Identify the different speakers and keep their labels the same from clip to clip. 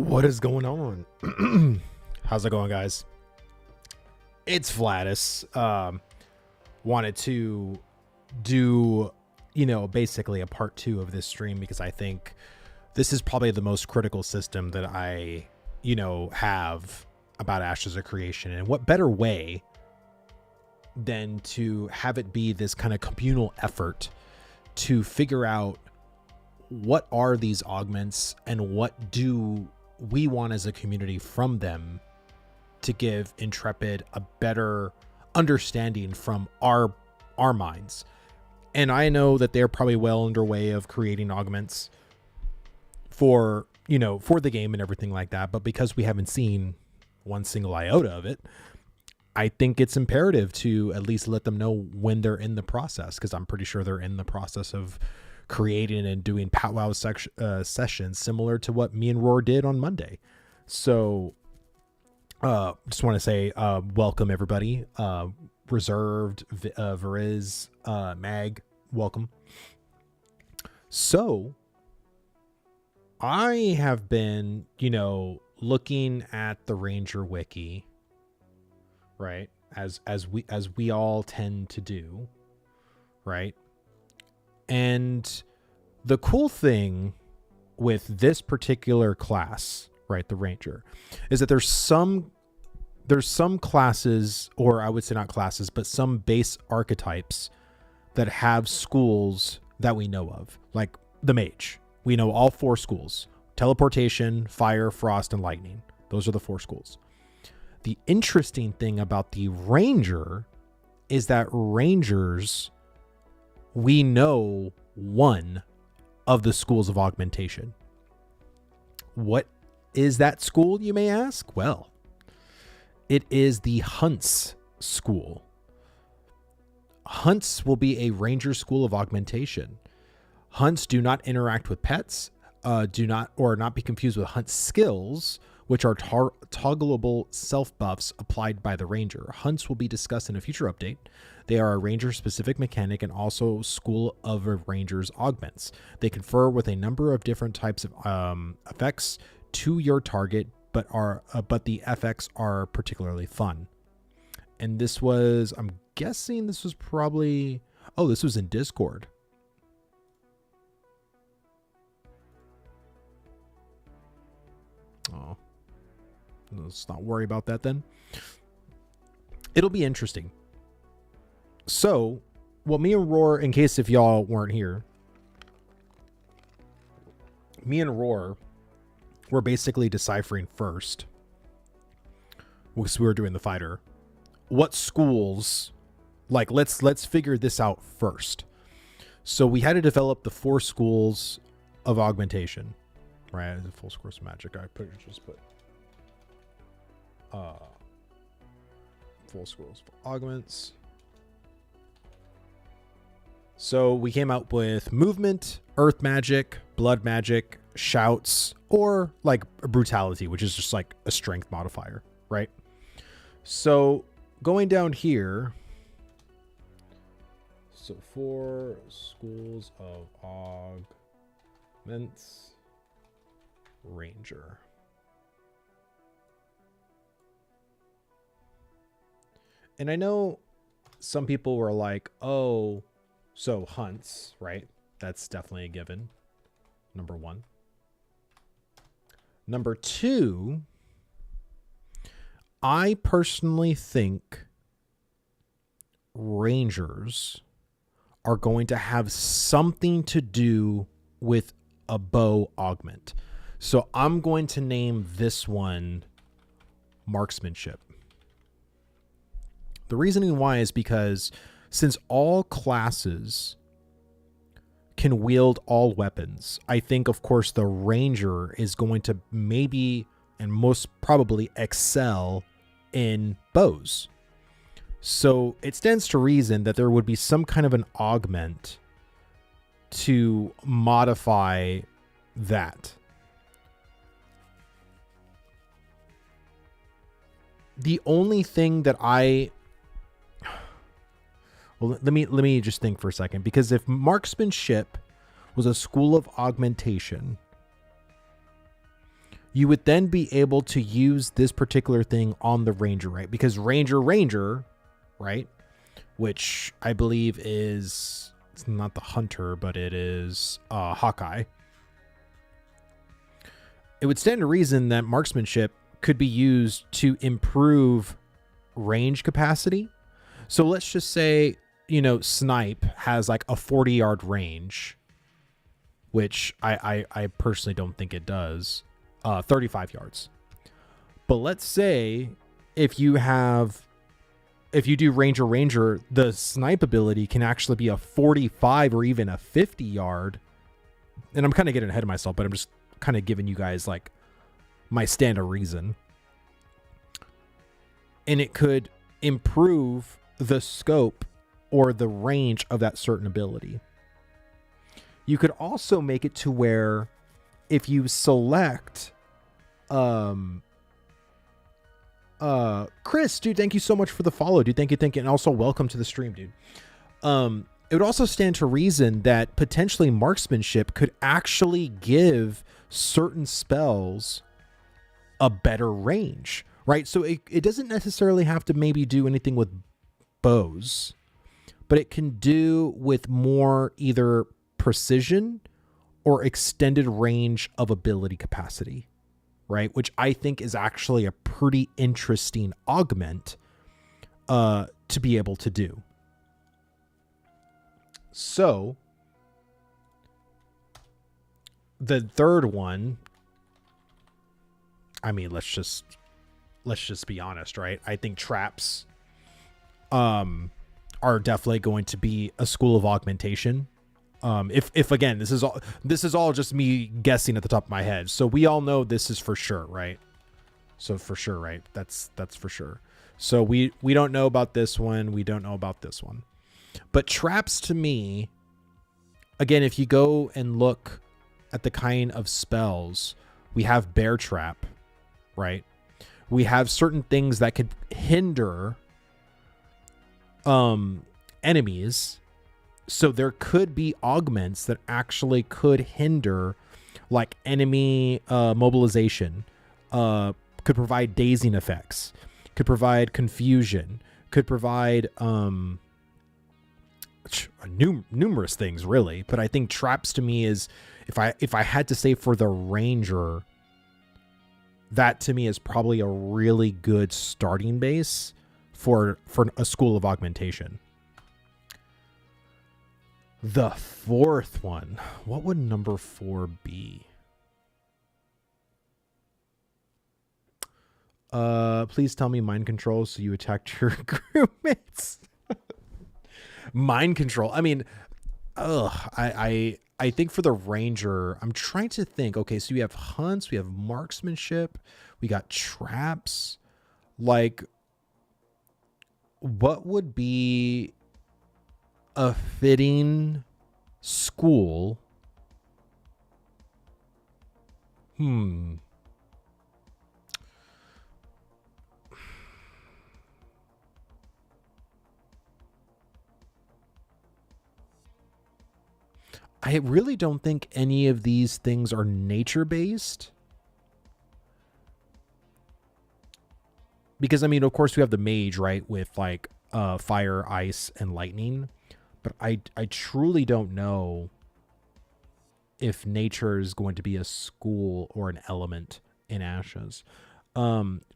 Speaker 1: What is going on? How's it going, guys? It's Vlhadus. Wanted to do, basically a part 2 of this stream because I think this is probably the most critical system that I, have about Ashes of Creation. And what better way than to have it be this kind of communal effort to figure out what are these augments and what do we want as a community from them to give Intrepid a better understanding from our minds. And I know that they're probably well underway of creating augments for the game and everything like that, but because we haven't seen one single iota of it, I think it's imperative to at least let them know when they're in the process, because I'm pretty sure they're in the process of creating and doing powwow sessions similar to what me and Roar did on Monday. So just want to say welcome everybody. Reserved, Veriz, Mag, welcome. So I have been, looking at the Ranger wiki, right? As we all tend to do, right? And the cool thing with this particular class, right, the Ranger, is that there's some classes, or I would say not classes, but some base archetypes that have schools that we know of, like the Mage. We know all 4 schools: teleportation, fire, frost, and lightning. Those are the 4 schools. The interesting thing about the Ranger is that Rangers, we know one of the schools of augmentation. What is that school, you may ask? Well, it is the Hunts school. Hunts will be a Ranger school of augmentation. Hunts do not interact with pets, do not be confused with Hunt skills, which are toggleable self buffs applied by the Ranger. Hunts will be discussed in a future update. They are a Ranger specific mechanic and also school of a Ranger's augments. They confer with a number of different types of effects to your target, but the effects are particularly fun. And this was, I'm guessing this was probably, this was in Discord. Oh, let's not worry about that then. It'll be interesting. So, me and Roar, in case if y'all weren't here, me and Roar were basically deciphering first, because we were doing the fighter, what schools, like let's figure this out first. So we had to develop the 4 schools of augmentation. Right, the full course of magic. I just put full schools for augments. So we came out with movement, earth magic, blood magic, shouts, or like brutality, which is just like a strength modifier, right? So going down here, so 4 schools of augments. Ranger. And I know some people were like, oh, so Hunts, right? That's definitely a given. Number 1. Number 2, I personally think Rangers are going to have something to do with a bow augment. So I'm going to name this one marksmanship. The reasoning why is because since all classes can wield all weapons, I think, of course, the Ranger is going to maybe and most probably excel in bows. So it stands to reason that there would be some kind of an augment to modify that. The only thing that let me just think for a second, because if marksmanship was a school of augmentation, you would then be able to use this particular thing on the ranger, right? Because ranger, right? Which I believe is, it's not the hunter, but it is Hawkeye. It would stand to reason that marksmanship could be used to improve range capacity. So let's just say, snipe has like a 40-yard range, which I personally don't think it does. 35 yards. But let's say if you do ranger, the snipe ability can actually be a 45 or even a 50 yard. And I'm kind of getting ahead of myself, but I'm just kind of giving you guys like my stand of reason. And it could improve the scope or the range of that certain ability. You could also make it to where if you select Chris, dude, thank you so much for the follow, dude. Thank you. And also welcome to the stream, dude. It would also stand to reason that potentially marksmanship could actually give certain spells a better range, right? So it doesn't necessarily have to maybe do anything with bows, but it can do with more either precision or extended range of ability capacity, right? Which I think is actually a pretty interesting augment to be able to do. So the third one, I mean, let's just be honest, right? I think traps are definitely going to be a school of augmentation. If again, this is all just me guessing at the top of my head. So we all know this is for sure, right? So for sure, right? That's for sure. So we don't know about this one. We don't know about this one. But traps, to me, again, if you go and look at the kind of spells, we have bear trap, right? We have certain things that could hinder enemies. So there could be augments that actually could hinder like enemy mobilization, could provide dazing effects, could provide confusion, could provide numerous things, really. But I think traps, to me, is, if I had to say for the ranger, that to me is probably a really good starting base for a school of augmentation. The fourth one, what would number 4 be? Please tell me mind control so you attacked your crewmates. Mind control. I mean, I think for the ranger, I'm trying to think. Okay, so we have hunts, we have marksmanship, we got traps. Like, what would be a fitting school? I really don't think any of these things are nature-based. Because, I mean, of course, we have the mage, right, with, like, fire, ice, and lightning. But I truly don't know if nature is going to be a school or an element in Ashes.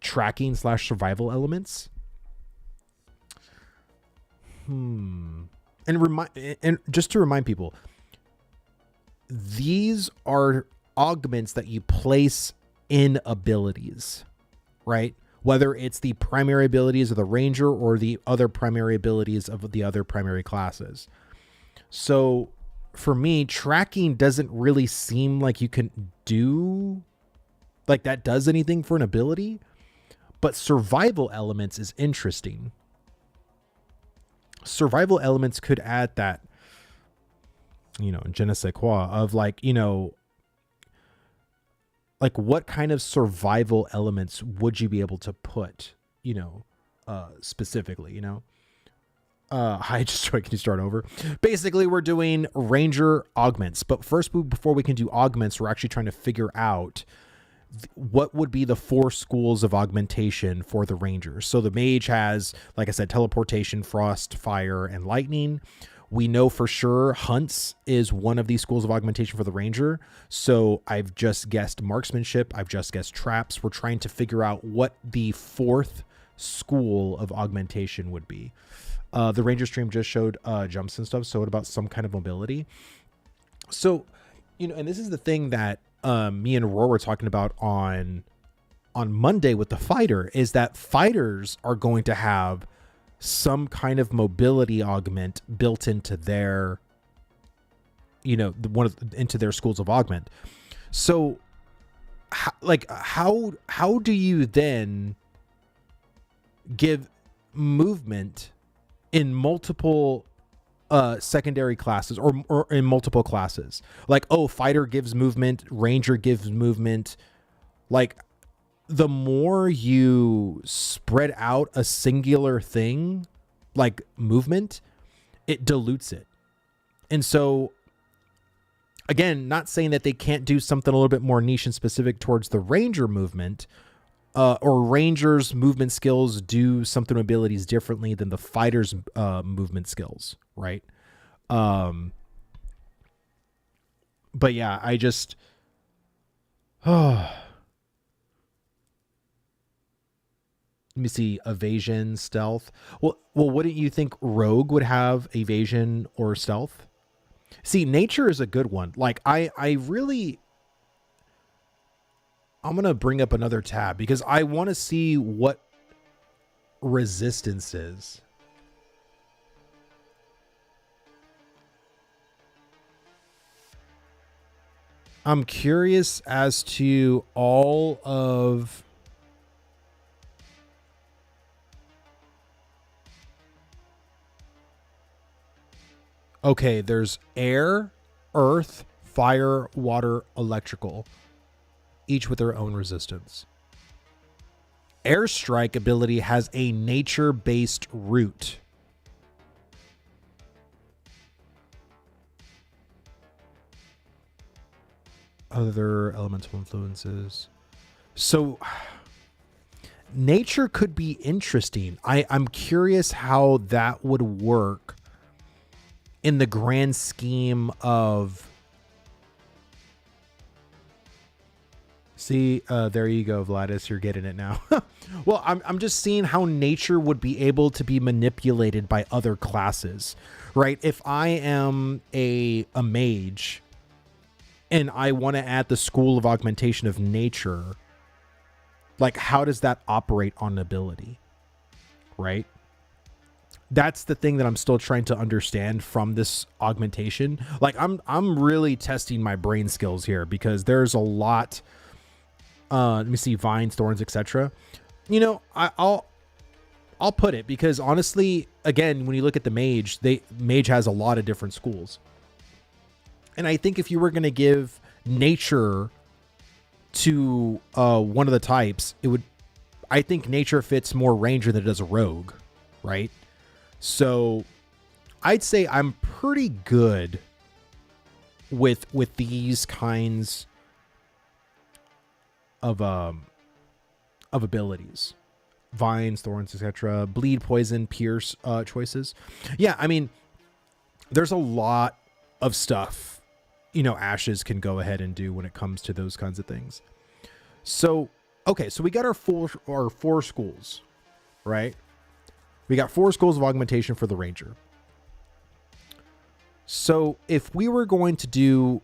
Speaker 1: Tracking/survival elements. And just to remind people, these are augments that you place in abilities, right? Whether it's the primary abilities of the ranger or the other primary abilities of the other primary classes. So for me, tracking doesn't really seem like you can do, like that does anything for an ability, but survival elements is interesting. Survival elements could add that, je ne sais quoi, of like, like what kind of survival elements would you be able to put, specifically, hi, just can you start over? Basically, we're doing ranger augments, but first, before we can do augments, we're actually trying to figure out what would be the 4 schools of augmentation for the Rangers. So the Mage has, like I said, teleportation, frost, fire, and lightning. We know for sure Hunts is one of these schools of augmentation for the Ranger. So I've just guessed marksmanship. I've just guessed traps. We're trying to figure out what the 4th school of augmentation would be. The Ranger stream just showed jumps and stuff. So what about some kind of mobility? So, and this is the thing that me and Roar were talking about on Monday with the fighter, is that fighters are going to have some kind of mobility augment built into their, into their schools of augment. So how do you then give movement in multiple secondary classes or in multiple classes? Like, fighter gives movement, ranger gives movement. Like, the more you spread out a singular thing, like movement, it dilutes it. And so, again, not saying that they can't do something a little bit more niche and specific towards the ranger movement, or rangers' movement skills do something abilities differently than the fighter's movement skills, right? But yeah, I just... Let me see. Evasion, stealth. Well, wouldn't you think rogue would have evasion or stealth? See, nature is a good one. Like, I'm going to bring up another tab because I want to see what resistance is. I'm curious as to all of... Okay, there's air, earth, fire, water, electrical, each with their own resistance. Airstrike ability has a nature-based root. Other elemental influences. So nature could be interesting. I'm curious how that would work in the grand scheme of... See, there you go, Vlhadus. You're getting it now. Well, I'm just seeing how nature would be able to be manipulated by other classes, right? If I am a mage and I want to add the school of augmentation of nature, like, how does that operate on an ability, right? That's the thing that I'm still trying to understand from this augmentation. Like, I'm really testing my brain skills here because there's a lot. Let me see, vines, thorns, etc. I'll put it because honestly, again, when you look at the mage has a lot of different schools. And I think if you were going to give nature to one of the types, I think nature fits more ranger than it does a rogue, right? So I'd say I'm pretty good with these kinds of abilities. Vines, thorns, etc. Bleed, poison, pierce choices. Yeah, I mean, there's a lot of stuff, ashes can go ahead and do when it comes to those kinds of things. So, okay, so we got our four schools, right? We got 4 schools of augmentation for the ranger. So if we were going to do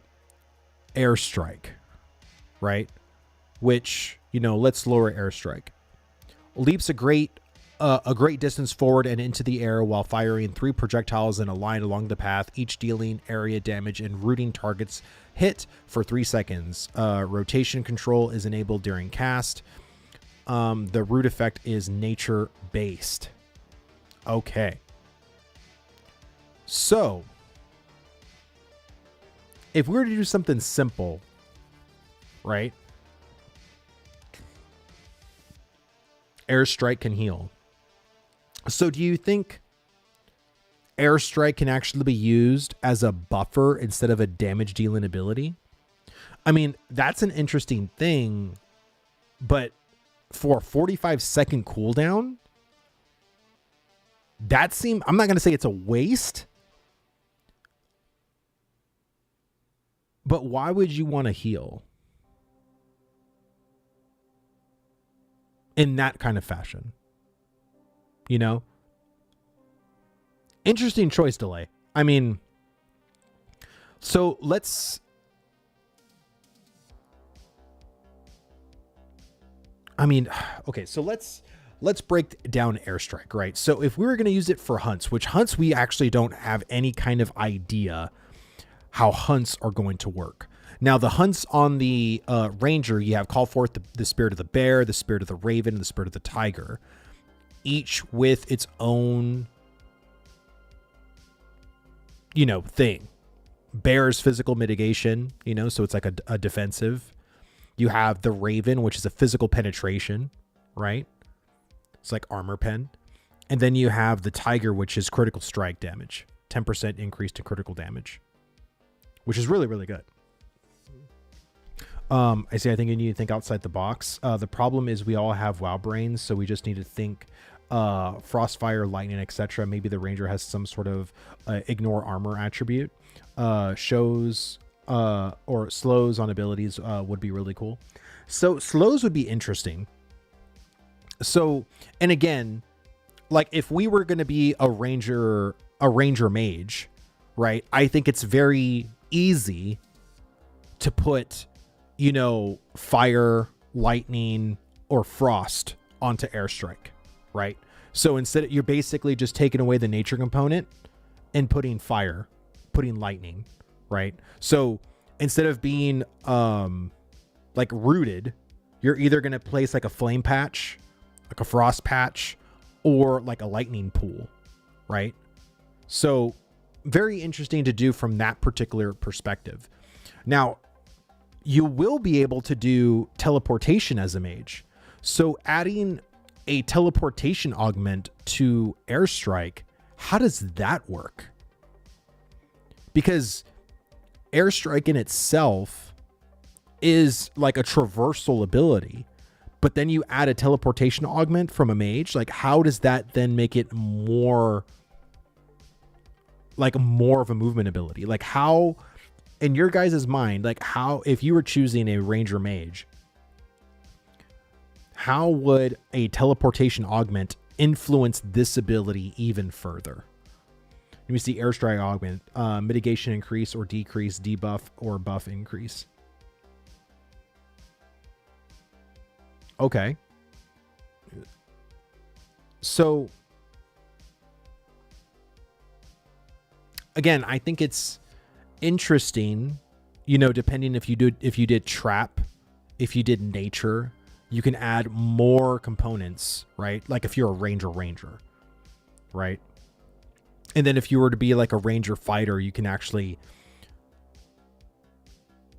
Speaker 1: airstrike, right? Which, let's lower airstrike. Leaps a great distance forward and into the air while firing 3 projectiles in a line along the path, each dealing area damage and rooting targets hit for 3 seconds. Rotation control is enabled during cast. The root effect is nature based. Okay. So, if we were to do something simple, right? Airstrike can heal. So do you think airstrike can actually be used as a buffer instead of a damage dealing ability? I mean, that's an interesting thing But for a 45-second cooldown, I'm not going to say it's a waste, but why would you want to heal in that kind of fashion? You know? Interesting choice, Delay. I mean, so okay, so let's break down airstrike, right? So if we were going to use it for hunts, which hunts we actually don't have any kind of idea how hunts are going to work. Now, the hunts on the ranger, you have call forth the spirit of the bear, the spirit of the raven, and the spirit of the tiger, each with its own, thing. Bear's physical mitigation, so it's like a defensive. You have the raven, which is a physical penetration, right? It's like armor pen. And then you have the tiger, which is critical strike damage, 10% increase to critical damage, which is really, really good. I think you need to think outside the box. The problem is we all have WoW brains, so we just need to think Frostfire, lightning, etc. Maybe the ranger has some sort of ignore armor attribute. Shows or slows on abilities would be really cool. So slows would be interesting. So, and again, like if we were going to be a ranger mage, right? I think it's very easy to put, fire, lightning, or frost onto airstrike, right? So instead, you're basically just taking away the nature component and putting fire, putting lightning, right? So instead of being like rooted, you're either going to place like a flame patch, like a frost patch, or like a lightning pool, right? So very interesting to do from that particular perspective. Now, you will be able to do teleportation as a mage. So adding a teleportation augment to airstrike, how does that work? Because airstrike in itself is like a traversal ability, but then you add a teleportation augment from a mage. Like, how does that then make it more of a movement ability? Like, how, in your guys' mind, like how, if you were choosing a ranger mage, how would a teleportation augment influence this ability even further? Let me see. Airstrike augment, mitigation increase or decrease, debuff or buff increase. Okay. So again, I think it's interesting, depending if you did trap, if you did nature, you can add more components, right? Like if you're a ranger, right? And then if you were to be like a ranger fighter, you can actually,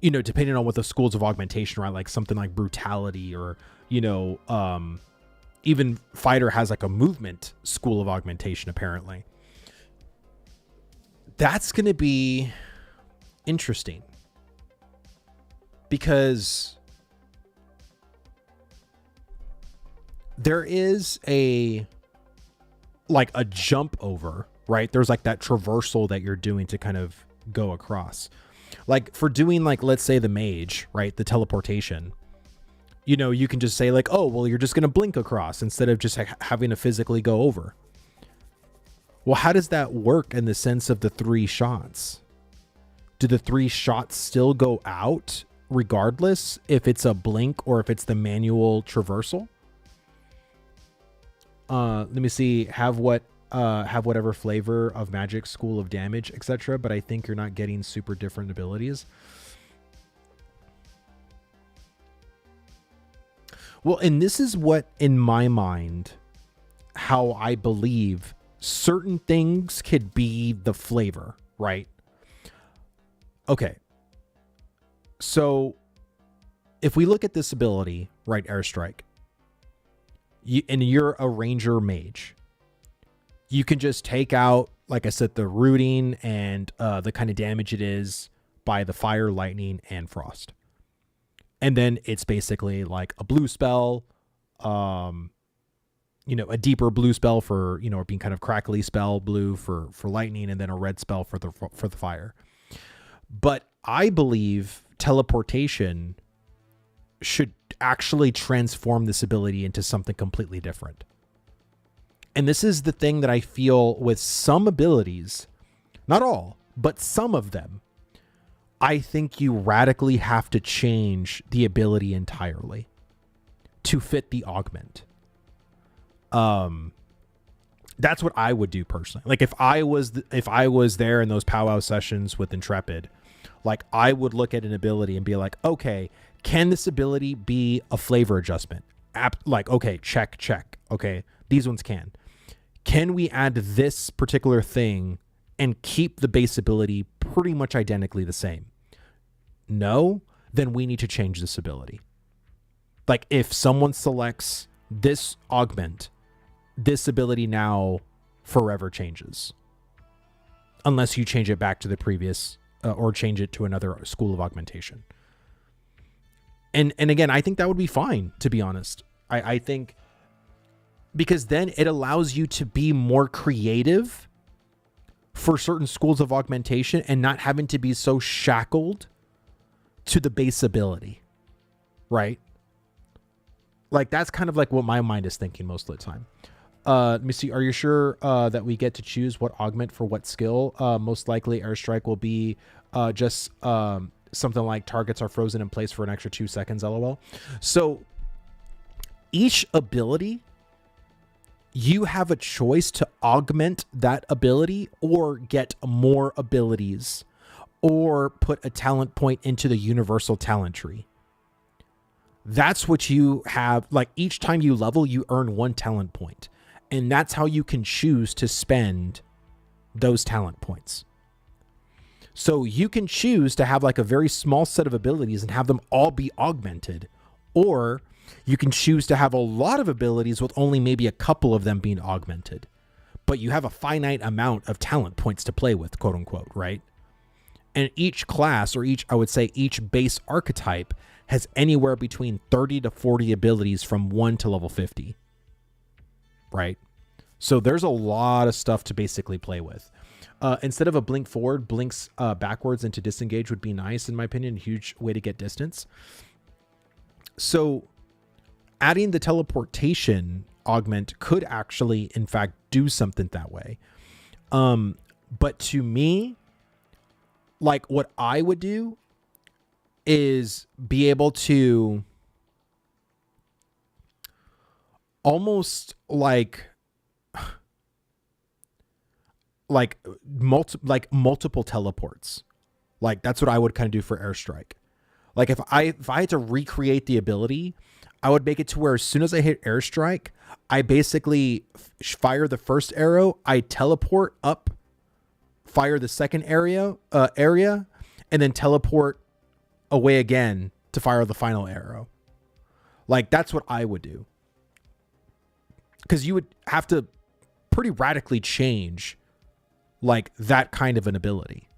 Speaker 1: depending on what the schools of augmentation, right? Like something like brutality or, even fighter has like a movement school of augmentation, apparently. That's going to be interesting because there is a jump over, right? There's like that traversal that you're doing to kind of go across. Like for doing like, let's say the mage, right? The teleportation, you can just say like, oh, well, you're just going to blink across instead of just having to physically go over. Well, how does that work in the sense of the 3 shots? Do the 3 shots still go out regardless if it's a blink or if it's the manual traversal? Let me see. Have whatever flavor of magic, school of damage, etc. But I think you're not getting super different abilities. Well, and this is what, in my mind, how I believe certain things could be the flavor, right? Okay. So if we look at this ability, right, airstrike, and you're a ranger mage, you can just take out, like I said, the rooting and the kind of damage it is by the fire, lightning, and frost. And then it's basically like a blue spell, a deeper blue spell for, being kind of crackly spell, blue for lightning, and then a red spell for the fire. But I believe teleportation should actually transform this ability into something completely different. And this is the thing that I feel with some abilities, not all, but some of them, I think you radically have to change the ability entirely to fit the augment. That's what I would do personally. Like if I was there in those powwow sessions with Intrepid, like I would look at an ability and be like, okay, can this ability be a flavor adjustment? Okay, check. Okay, these ones can. Can we add this particular thing and keep the base ability pretty much identically the same? No, then we need to change this ability. Like if someone selects this augment, this ability now forever changes. Unless you change it back to the previous or change it to another school of augmentation. And again, I think that would be fine, to be honest. I think because then it allows you to be more creative for certain schools of augmentation and not having to be so shackled to the base ability, right? Like that's kind of like what my mind is thinking most of the time. Let me see. Are you sure that we get to choose what augment for what skill? Most likely airstrike will be just something like targets are frozen in place for an extra 2 seconds, LOL. So each ability, you have a choice to augment that ability or get more abilities or put a talent point into the universal talent tree. That's what you have. Like each time you level, you earn 1 talent point. And that's how you can choose to spend those talent points. So you can choose to have like a very small set of abilities and have them all be augmented. Or you can choose to have a lot of abilities with only maybe a couple of them being augmented. But you have a finite amount of talent points to play with, quote unquote, right? And each class or each base archetype has anywhere between 30 to 40 abilities from 1 to level 50. Right? So there's a lot of stuff to basically play with. Instead of a blink forward, blinks backwards into disengage would be nice, in my opinion. Huge way to get distance. So adding the teleportation augment could actually, in fact, do something that way. But to me, like what I would do is be able to almost like multiple teleports. Like that's what I would kind of do for airstrike. Like if I had to recreate the ability, I would make it to where as soon as I hit airstrike, I basically fire the first arrow, I teleport up, fire the second area, and then teleport away again to fire the final arrow. Like that's what I would do. Because you would have to pretty radically change like that kind of an ability.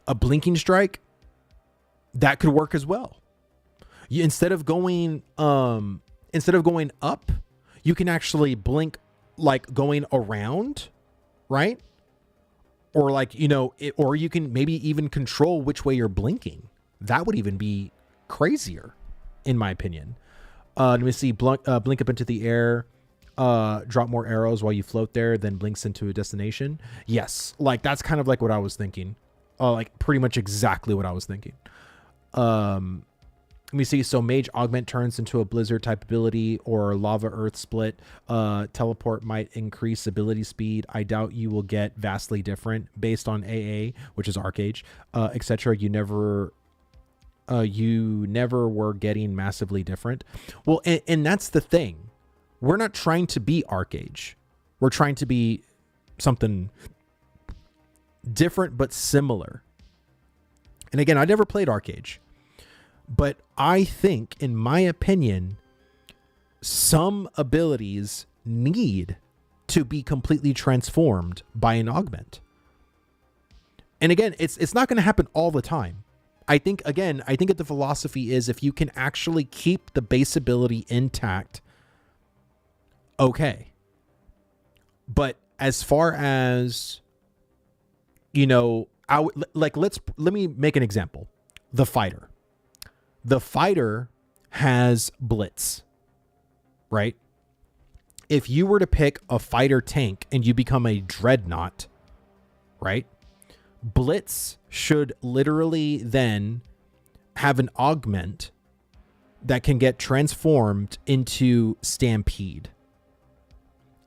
Speaker 1: A blinking strike, that could work as well. Instead of going up, you can actually blink like going around, right? Or like, or you can maybe even control which way you're blinking. That would even be crazier, in my opinion. Let me see. Blink up into the air. Drop more arrows while you float there, then blinks into a destination. Yes, like that's kind of like what I was thinking. Like pretty much exactly what I was thinking. Let me see. So mage augment turns into a blizzard type ability or lava earth split. Teleport might increase ability speed. I doubt you will get vastly different based on AA, which is Arcage, etc. You never were getting massively different. Well, and that's the thing. We're not trying to be Arcage. We're trying to be something different but similar. And again, I never played Arcage. But I think, in my opinion, some abilities need to be completely transformed by an augment. And again, it's not going to happen all the time. I think that the philosophy is if you can actually keep the base ability intact, okay. But as far as, you know, let me make an example. The fighter. The fighter has blitz, right? If you were to pick a fighter tank and you become a dreadnought, right? Blitz should literally then have an augment that can get transformed into Stampede.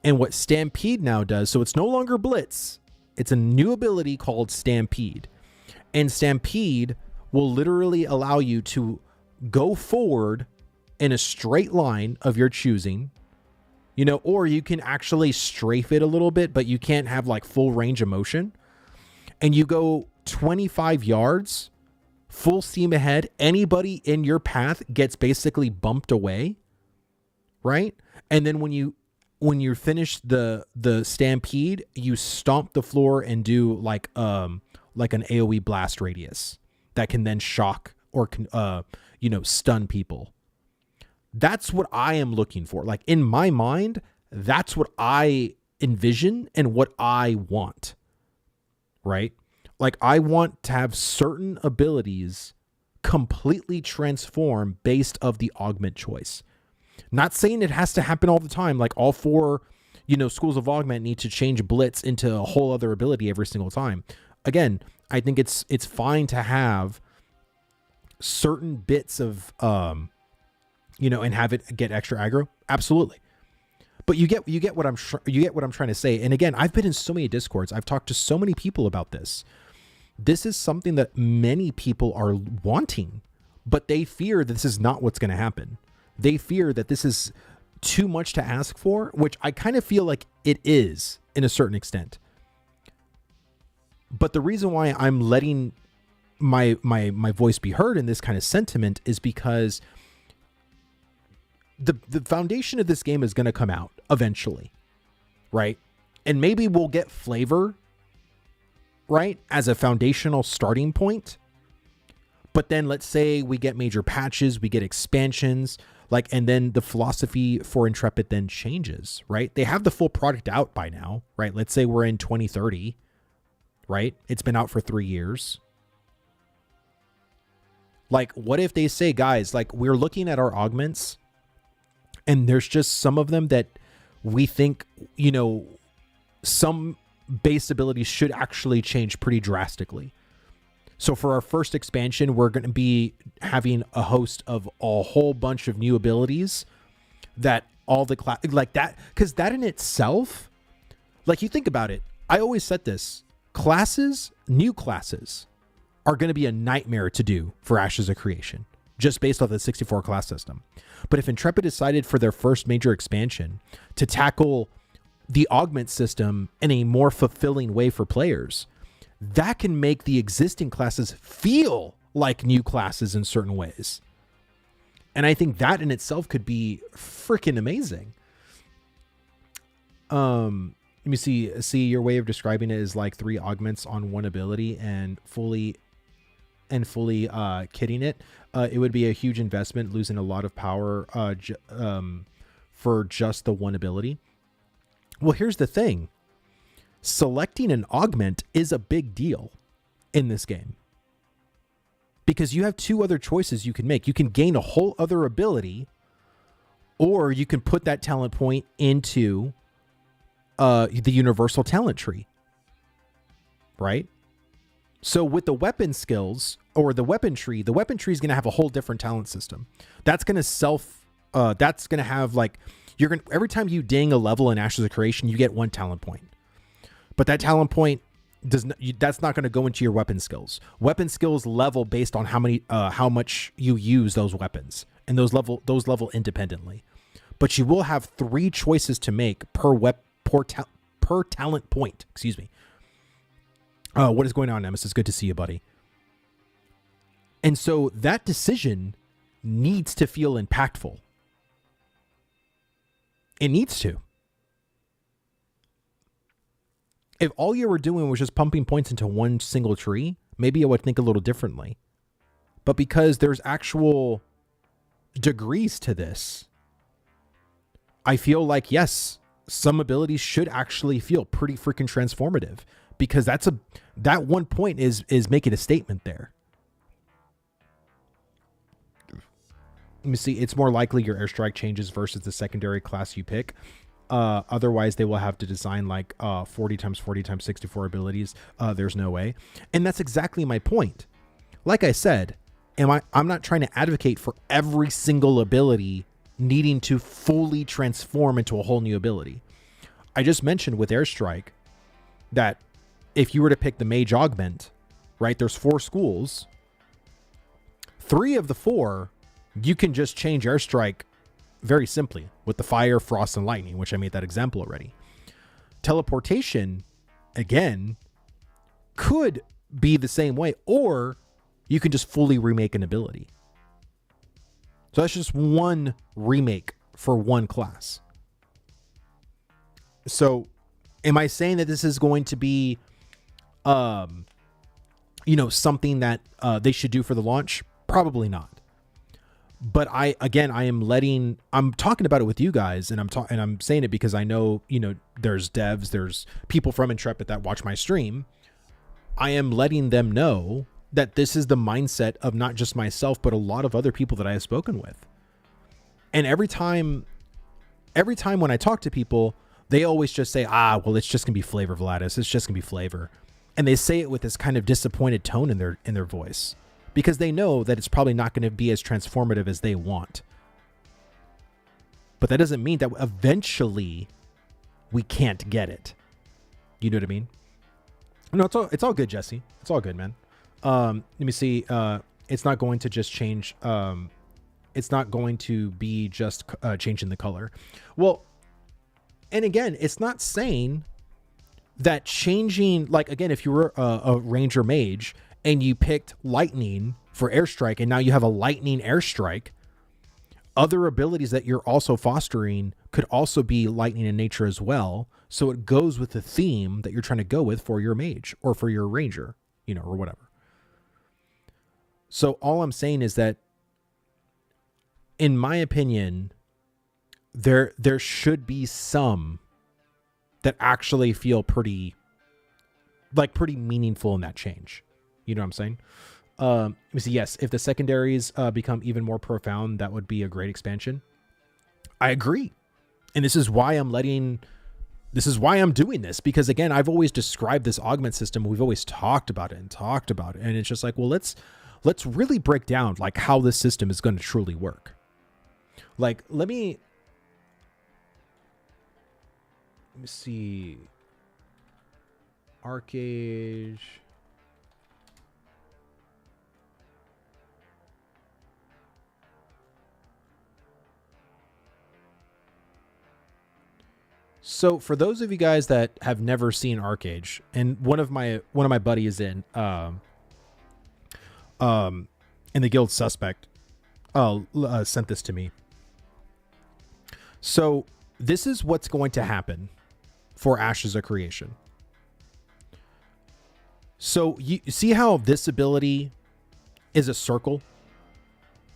Speaker 1: And what Stampede now does, so it's no longer Blitz, it's a new ability called Stampede. And Stampede will literally allow you to go forward in a straight line of your choosing, you know, or you can actually strafe it a little bit, but you can't have like full range of motion. And you go 25 yards, full steam ahead. Anybody in your path gets basically bumped away, right? And then when you finish the Stampede, you stomp the floor and do like an AoE blast radius that can then shock or stun people. That's what I am looking for. Like in my mind, that's what I envision and what I want. Right? Like I want to have certain abilities completely transform based of the augment choice. Not saying it has to happen all the time. Like all 4, schools of augment need to change blitz into a whole other ability every single time. Again, I think it's fine to have certain bits of, and have it get extra aggro. Absolutely. But you get what I'm trying to say. And again, I've been in so many Discords. I've talked to so many people about this. This is something that many people are wanting, but they fear that this is not what's going to happen. They fear that this is too much to ask for, which I kind of feel like it is in a certain extent. But the reason why I'm letting my voice be heard in this kind of sentiment is because the foundation of this game is going to come out eventually, right? And maybe we'll get flavor, right, as a foundational starting point. But then let's say we get major patches, we get expansions, and then the philosophy for Intrepid then changes, right? They have the full product out by now, right? Let's say we're in 2030, right? It's been out for 3 years. Like, what if they say, guys, like, we're looking at our augments and there's just some of them that we think, some base abilities should actually change pretty drastically. So for our first expansion, we're going to be having a host of a whole bunch of new abilities that all the like that, because that in itself, like you think about it, I always said this, new classes are going to be a nightmare to do for Ashes of Creation, just based off the 64 class system. But if Intrepid decided for their first major expansion to tackle the augment system in a more fulfilling way for players, that can make the existing classes feel like new classes in certain ways. And I think that in itself could be freaking amazing. Let me see your way of describing it is like 3 augments on one ability and fully kitting it. It would be a huge investment, losing a lot of power for just the one ability. Well, here's the thing. Selecting an augment is a big deal in this game because you have 2 other choices you can make. You can gain a whole other ability, or you can put that talent point into the universal talent tree, right? So with the weapon skills or the weapon tree is going to have a whole different talent system. That's going to that's going to have every time you ding a level in Ashes of Creation, you get 1 talent point. But that talent point that's not going to go into your weapon skills. Weapon skills level based on how much you use those weapons, and those level independently. But you will have 3 choices to make per talent point. Excuse me. What is going on, Nemesis? Good to see you, buddy. And so that decision needs to feel impactful. It needs to. If all you were doing was just pumping points into one single tree, maybe I would think a little differently. but because there's actual degrees to this, I feel like, yes, some abilities should actually feel pretty freaking transformative, because that one point is making a statement there. Let me see. It's more likely your airstrike changes versus the secondary class you pick. Otherwise, they will have to design like 40 times 40 times 64 abilities. There's no way. And that's exactly my point. Like I said, I'm not trying to advocate for every single ability needing to fully transform into a whole new ability. I just mentioned with airstrike that if you were to pick the mage augment, right, there's 4 schools. 3 of the 4, you can just change airstrike very simply with the fire, frost, and lightning, which I made that example already. Teleportation, again, could be the same way, or you can just fully remake an ability. So that's just one remake for one class. So am I saying that this is going to be, something that they should do for the launch? Probably not. But I'm talking about it with you guys, and I'm saying it because I know, there's devs, there's people from Intrepid that watch my stream. I am letting them know that this is the mindset of not just myself, but a lot of other people that I have spoken with. And every time when I talk to people, they always just say, well, it's just gonna be flavor, Vlhadus. It's just gonna be flavor. And they say it with this kind of disappointed tone in their voice, because they know that it's probably not going to be as transformative as they want. But that doesn't mean that eventually we can't get it. You know what I mean? No, it's all good, Jesse. It's all good, man. Let me see. It's not going to just change. It's not going to be just changing the color. Well, and again, it's not saying that changing, like, again, if you were a ranger mage and you picked lightning for airstrike, and now you have a lightning airstrike, other abilities that you're also fostering could also be lightning in nature as well. So it goes with the theme that you're trying to go with for your mage or for your ranger, or whatever. So all I'm saying is that, in my opinion, there should be some that actually feel pretty meaningful in that change. You know what I'm saying? Let me see. Yes, if the secondaries become even more profound, that would be a great expansion. I agree. And this is why I'm doing this, because again, I've always described this augment system. We've always talked about it. And it's just like, well, let's really break down like how this system is going to truly work. Like, let me see. Arcage. So for those of you guys that have never seen Arcage, and one of my buddies in the Guild Suspect sent this to me. So this is what's going to happen for Ashes of Creation. So you see how this ability is a circle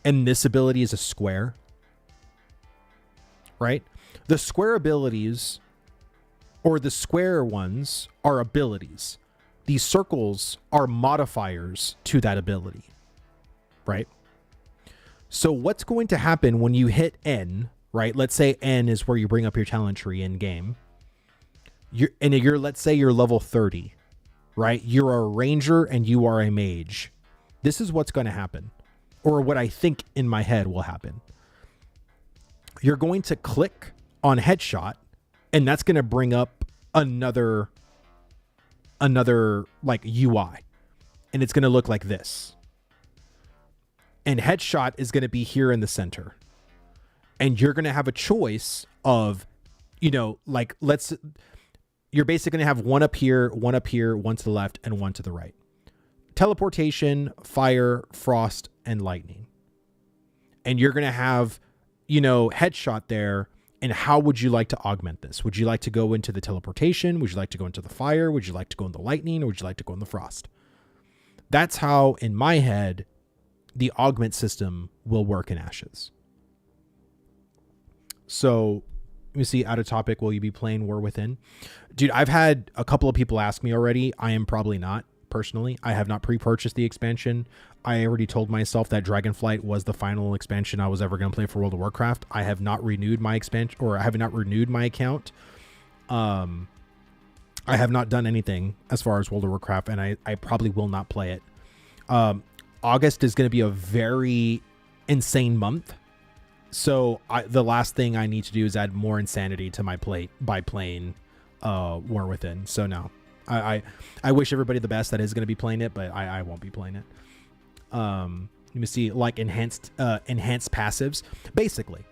Speaker 1: and this ability is a square, right? The square abilities, or the square ones, are abilities. These circles are modifiers to that ability, right? So what's going to happen when you hit N, right? Let's say N is where you bring up your talent tree in game. Let's say you're level 30, right? You're a ranger and you are a mage. This is what's going to happen, or what I think in my head will happen. You're going to click on headshot, and that's going to bring up another like UI, and it's going to look like this. And headshot is going to be here in the center, and you're going to have a choice of, like, you're basically going to have one up here, one to the left, and one to the right. Teleportation, fire, frost, and lightning. And you're going to have, headshot there. And how would you like to augment this? Would you like to go into the teleportation? Would you like to go into the fire? Would you like to go in the lightning? Or would you like to go in the frost? That's how, in my head, the augment system will work in Ashes. So let me see, out of topic, will you be playing War Within? Dude, I've had a couple of people ask me already. I am probably not, personally. I have not pre-purchased the expansion. I already told myself that Dragonflight was the final expansion I was ever going to play for World of Warcraft. I have not renewed my expansion, or I have not renewed my account. I have not done anything as far as World of Warcraft, and I probably will not play it. August is going to be a very insane month. So the last thing I need to do is add more insanity to my plate by playing War Within. So no, I wish everybody the best that is going to be playing it, but I won't be playing it. Let me see, like enhanced passives. Basically,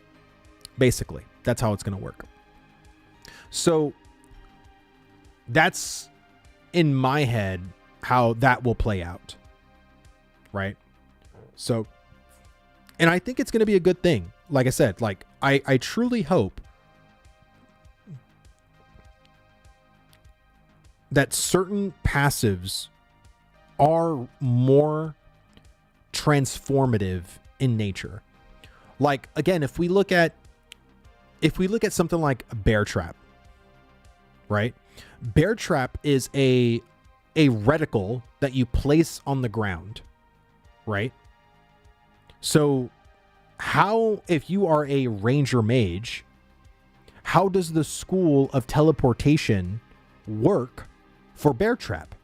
Speaker 1: that's how it's going to work. So that's in my head how that will play out. Right. So, and I think it's going to be a good thing. Like I said, like I truly hope that certain passives are more transformative in nature. Like, again, if we look at something like Bear Trap, right? Bear Trap is a reticle that you place on the ground, right? So how, if you are a ranger mage, how does the school of teleportation work for Bear Trap?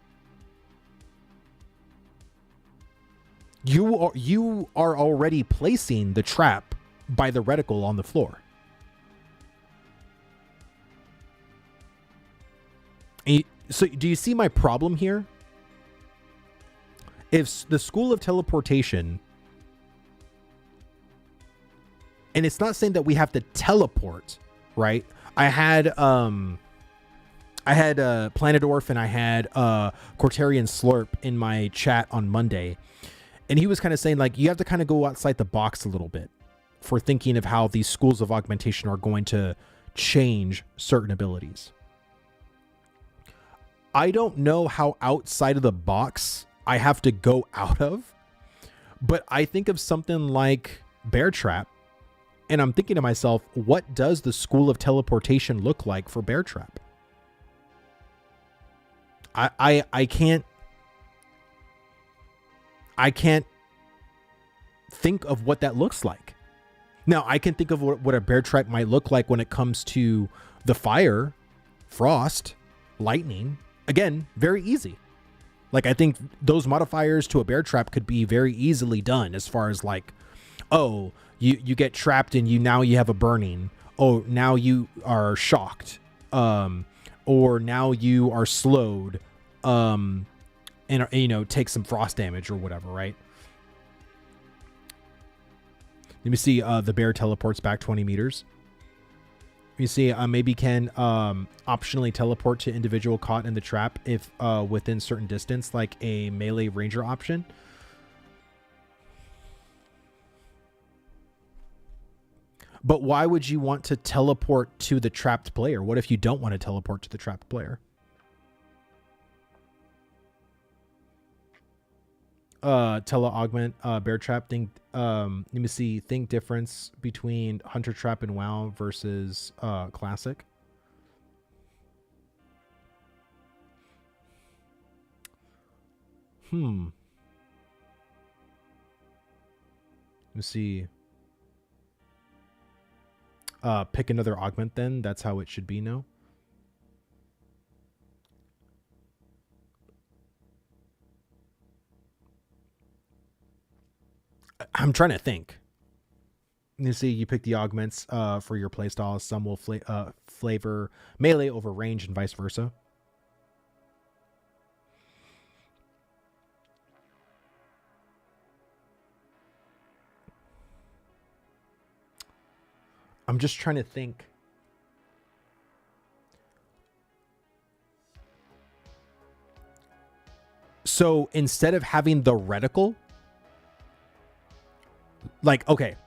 Speaker 1: You are already placing the trap by the reticle on the floor. So do you see my problem here? If the school of teleportation, and it's not saying that we have to teleport, right? I had Planet Orph and I had Cortarian Slurp in my chat on Monday, and he was kind of saying, like, you have to kind of go outside the box a little bit for thinking of how these schools of augmentation are going to change certain abilities. I don't know how outside of the box I have to go out of, but I think of something like Bear Trap, and I'm thinking to myself, what does the school of teleportation look like for Bear Trap? I can't think of what that looks like. Now, I can think of what a Bear Trap might look like when it comes to the fire, frost, lightning. Again, very easy. Like, I think those modifiers to a Bear Trap could be very easily done, as far as like, oh, you get trapped and now you have a burning. Oh, now you are shocked. Or now you are slowed. And you know, take some frost damage or whatever, right? Let me see. The bear teleports back 20 meters. You see, maybe can optionally teleport to individual caught in the trap if within certain distance, like a melee ranger option. But why would you want to teleport to the trapped player? What if you don't want to teleport to the trapped player? Augment, Bear Trap thing. Let me see. Think difference between Hunter Trap and WoW versus Classic. Let me see. Pick another augment then. That's how it should be now. I'm trying to think. You see, you pick the augments for your playstyle. Some will flavor melee over range and vice versa. I'm just trying to think. So instead of having the reticle, like, okay,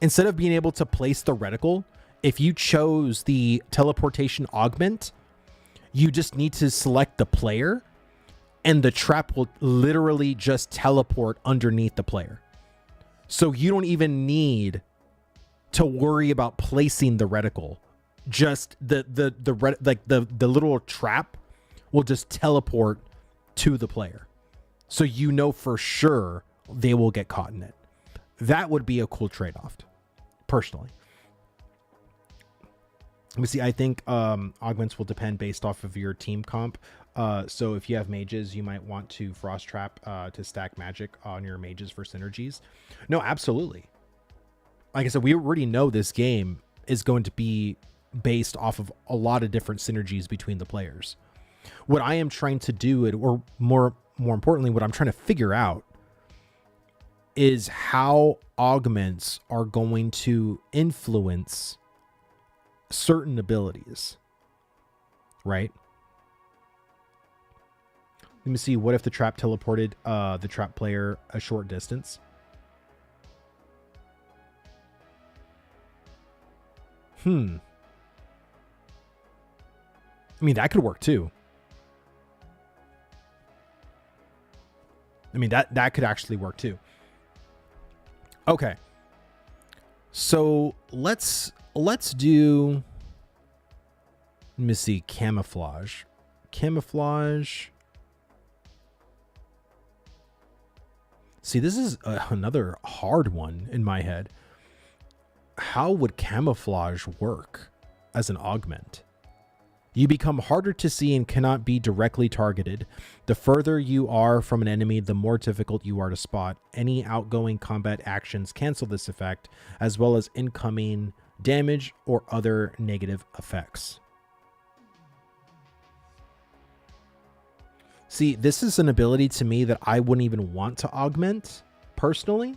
Speaker 1: instead of being able to place the reticle, if you chose the teleportation augment, you just need to select the player and the trap will literally just teleport underneath the player. So you don't even need to worry about placing the reticle. Just the little trap will just teleport to the player. So you know for sure they will get caught in it. That would be a cool trade-off, personally. Let me see. I think augments will depend based off of your team comp. So if you have mages, you might want to frost trap to stack magic on your mages for synergies. No, absolutely. Like I said, we already know this game is going to be based off of a lot of different synergies between the players. What I am trying to do, or more importantly, what I'm trying to figure out is how augments are going to influence certain abilities, right? Let me see. What if the trap teleported the trap player a short distance? I mean, that could work too. I mean, that could actually work too. Okay. So let's do, let me see, camouflage. See, this is another hard one in my head. How would camouflage work as an augment? You become harder to see and cannot be directly targeted. The further you are from an enemy, the more difficult you are to spot. Any outgoing combat actions cancel this effect, as well as incoming damage or other negative effects. See, this is an ability to me that I wouldn't even want to augment personally.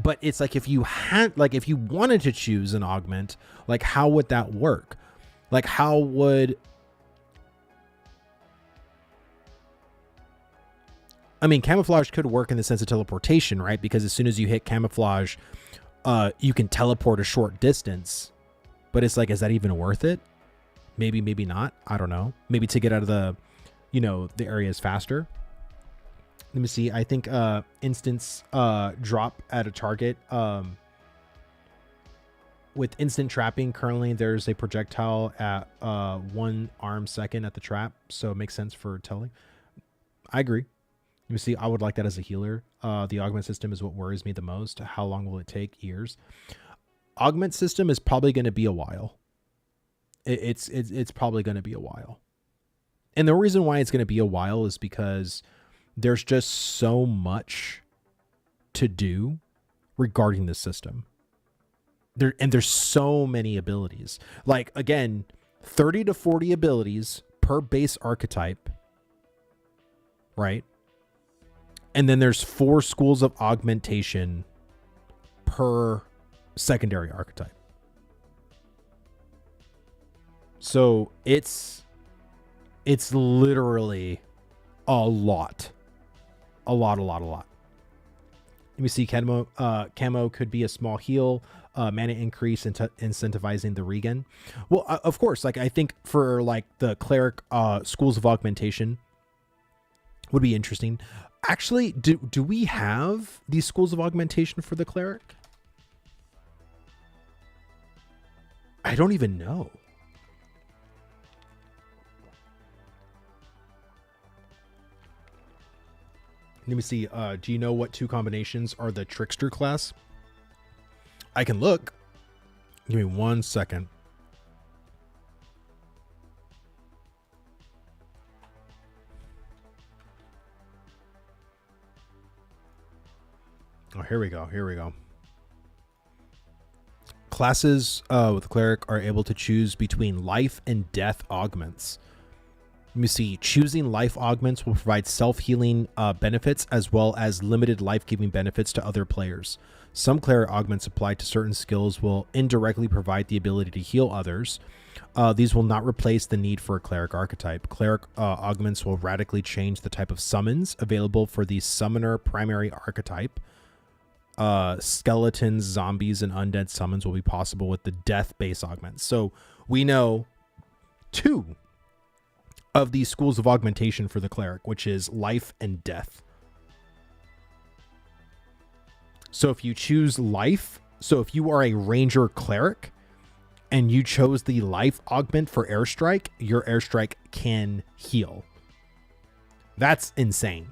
Speaker 1: But it's like, if you had, like, if you wanted to choose an augment, like, how would that work? Like, how would, I mean, camouflage could work in the sense of teleportation, right? Because as soon as you hit camouflage, you can teleport a short distance. But it's like, is that even worth it? Maybe, maybe not. I don't know. Maybe to get out of the, you know, the areas faster. Let me see. I think instance drop at a target. With instant trapping, currently there's a projectile at 1 arm second at the trap, so it makes sense for telling. I agree. Let me see. I would like that as a healer. The augment system is what worries me the most. How long will it take? Years. Augment system is probably going to be a while. It's probably going to be a while. And the reason why it's going to be a while is because there's just so much to do regarding the system. There's so many abilities. Like, again, 30 to 40 abilities per base archetype, right? And then there's 4 schools of augmentation per secondary archetype. So it's literally a lot. Let me see. Camo could be a small heal, mana increase, incentivizing the regen. Well, of course, like, I think for like the cleric schools of augmentation would be interesting. Actually, do we have these schools of augmentation for the cleric? I don't even know. Let me see. Do you know what 2 combinations are the trickster class? I can look. Give me 1 second. Oh, here we go. Classes with cleric are able to choose between life and death augments. Let me see. Choosing life augments will provide self-healing benefits, as well as limited life-giving benefits to other players. Some cleric augments applied to certain skills will indirectly provide the ability to heal others. These will not replace the need for a cleric archetype. Cleric augments will radically change the type of summons available for the summoner primary archetype. Skeletons, zombies, and undead summons will be possible with the death base augments. So we know 2 of these schools of augmentation for the cleric, which is life and death. So if you choose life, so if you are a ranger cleric and you chose the life augment for airstrike, your airstrike can heal. That's insane.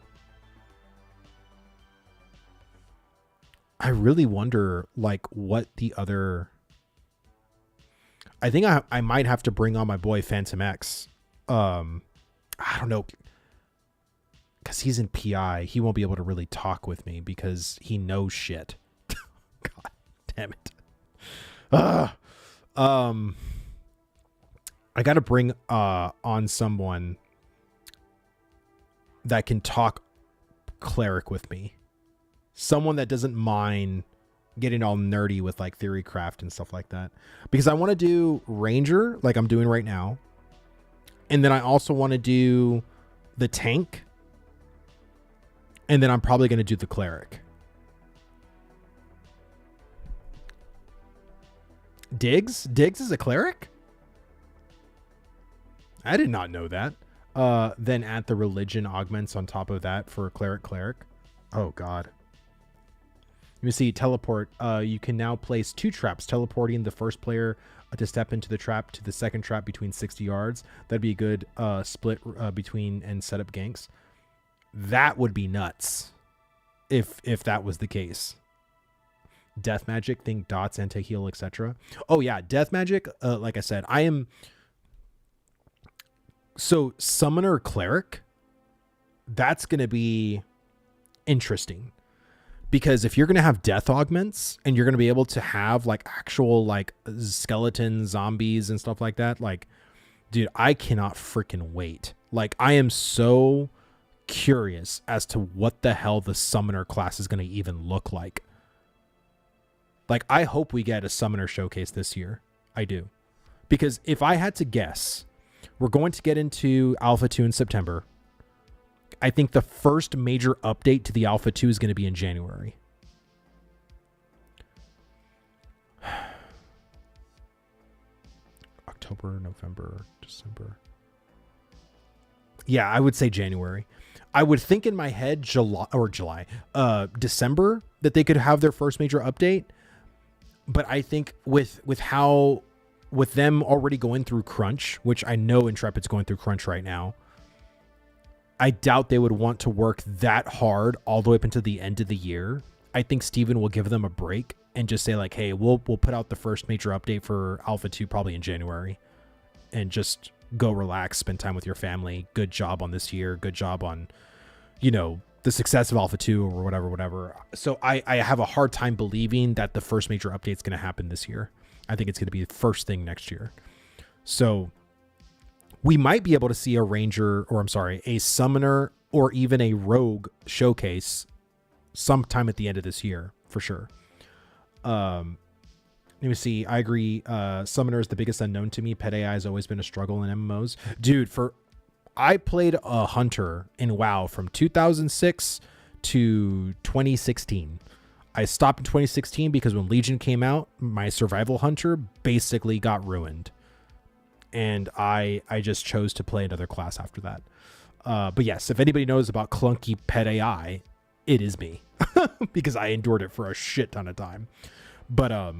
Speaker 1: I really wonder like what the other... I think I might have to bring on my boy Phantom X. I don't know, because he's in PI. He won't be able to really talk with me because he knows shit. God damn it. I got to bring on someone that can talk cleric with me. Someone that doesn't mind getting all nerdy with like theory craft and stuff like that. Because I want to do ranger like I'm doing right now. And then I also want to do the tank. And then I'm probably going to do the cleric. Diggs? Diggs is a cleric? I did not know that. Then add the religion augments on top of that for cleric. Oh, God. You see, teleport. You can now place 2 traps, teleporting the first player to step into the trap to the second trap between 60 yards. That'd be a good split between and setup ganks. That would be nuts if that was the case. Death magic, think dots, anti-heal, etc. Oh yeah, death magic. Like I said, I am... So summoner cleric, that's going to be interesting. Because if you're going to have death augments and you're going to be able to have like actual like skeletons, zombies and stuff like that, like, dude, I cannot freaking wait. Like, I am so curious as to what the hell the summoner class is going to even look like. Like, I hope we get a summoner showcase this year. I do. Because if I had to guess, we're going to get into Alpha 2 in September. I think the first major update to the Alpha 2 is going to be in January. October, November, December. Yeah, I would say January. I would think in my head December that they could have their first major update. But I think with them already going through crunch, which I know Intrepid's going through crunch right now, I doubt they would want to work that hard all the way up until the end of the year. I think Steven will give them a break and just say like, hey, we'll put out the first major update for Alpha 2 probably in January, and just go relax, spend time with your family. Good job on this year. Good job on, the success of Alpha 2 or whatever. So I have a hard time believing that the first major update is going to happen this year. I think it's going to be the first thing next year. So we might be able to see a summoner or even a rogue showcase sometime at the end of this year for sure. Let me see. I agree. Summoner is the biggest unknown to me. Pet AI has always been a struggle in MMOs. Dude, I played a hunter in WoW from 2006 to 2016. I stopped in 2016 because when Legion came out, my survival hunter basically got ruined. And I just chose to play another class after that. But yes, if anybody knows about clunky pet AI, it is me. Because I endured it for a shit ton of time. But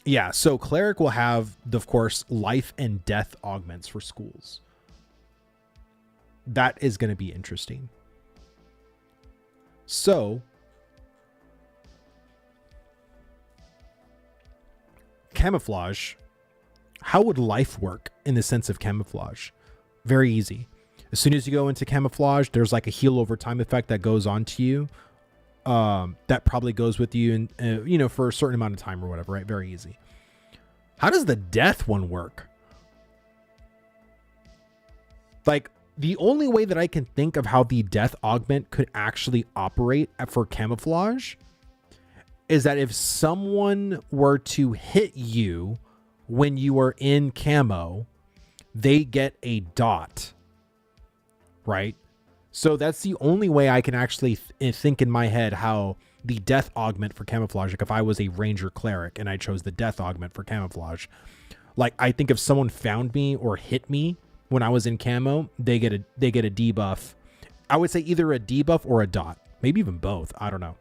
Speaker 1: yeah, so cleric will have, of course, life and death augments for schools. That is going to be interesting. So camouflage. How would life work in the sense of camouflage? Very easy. As soon as you go into camouflage, there's like a heal over time effect that goes on to you. That probably goes with you and for a certain amount of time or whatever, right? Very easy. How does the death one work? Like, the only way that I can think of how the death augment could actually operate for camouflage is that if someone were to hit you when you are in camo, they get a dot, right? So that's the only way I can actually think in my head how the death augment for camouflage, like if I was a ranger cleric and I chose the death augment for camouflage, like I think if someone found me or hit me when I was in camo, they get a debuff. I would say either a debuff or a dot, maybe even both. I don't know.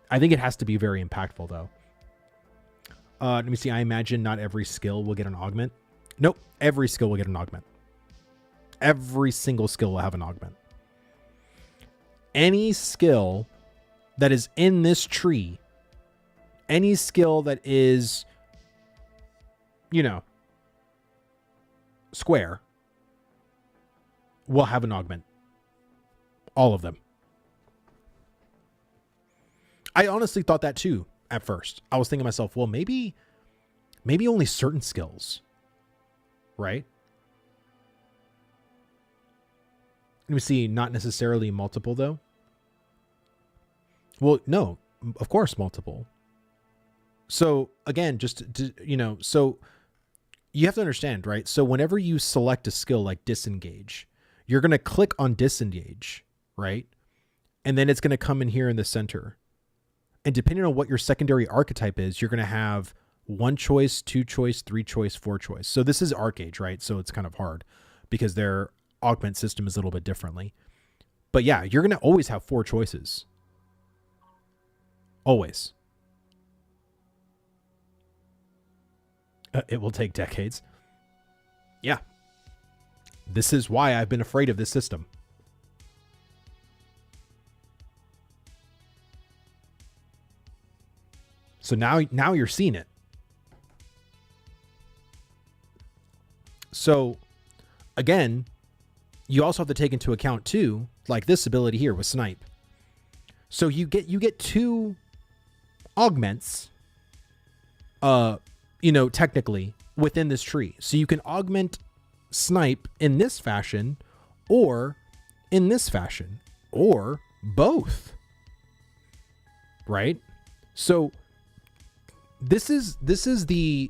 Speaker 1: I think it has to be very impactful though. Let me see. I imagine not every skill will get an augment. Nope. Every skill will get an augment. Every single skill will have an augment. Any skill that is in this tree, any skill that is, you know, square, will have an augment. All of them. I honestly thought that too at first. I was thinking to myself, well, maybe only certain skills, right? Let me see. Not necessarily multiple though. Well, no, of course, multiple. So again, just to, you know, so you have to understand, right? So whenever you select a skill like disengage, you're going to click on disengage, right? And then it's going to come in here in the center. And depending on what your secondary archetype is, you're going to have 1 choice, 2 choice, 3 choice, 4 choice. So this is Arcage, right? So it's kind of hard because their augment system is a little bit differently. But yeah, you're going to always have 4 choices. Always. It will take decades. Yeah. This is why I've been afraid of this system. So now you're seeing it. So again, you also have to take into account too, like this ability here with snipe. So you get 2 augments, you know, technically within this tree. So you can augment snipe in this fashion or in this fashion or both, right? So this is the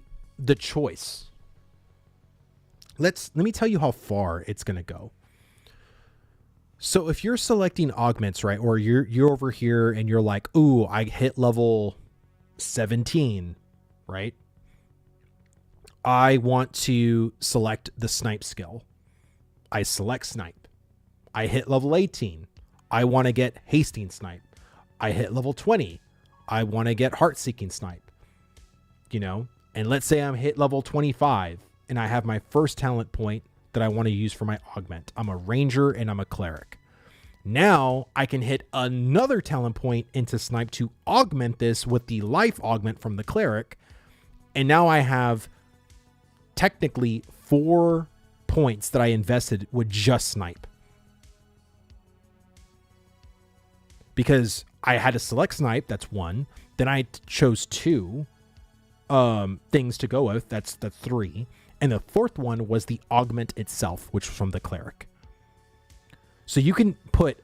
Speaker 1: choice. Let me tell you how far it's going to go. So if you're selecting augments, right, or you're over here and you're like, ooh, I hit level 17, right? I want to select the snipe skill. I select snipe. I hit level 18. I want to get hasting snipe. I hit level 20. I want to get heart-seeking snipe. You know, and let's say I'm hit level 25 and I have my first talent point that I want to use for my augment. I'm a ranger and I'm a cleric. Now I can hit another talent point into snipe to augment this with the life augment from the cleric. And now I have technically 4 points that I invested with just snipe. Because I had to select snipe, that's 1. Then I chose 2 things to go with, that's the 3. And the 4th one was the augment itself, which was from the cleric. So you can put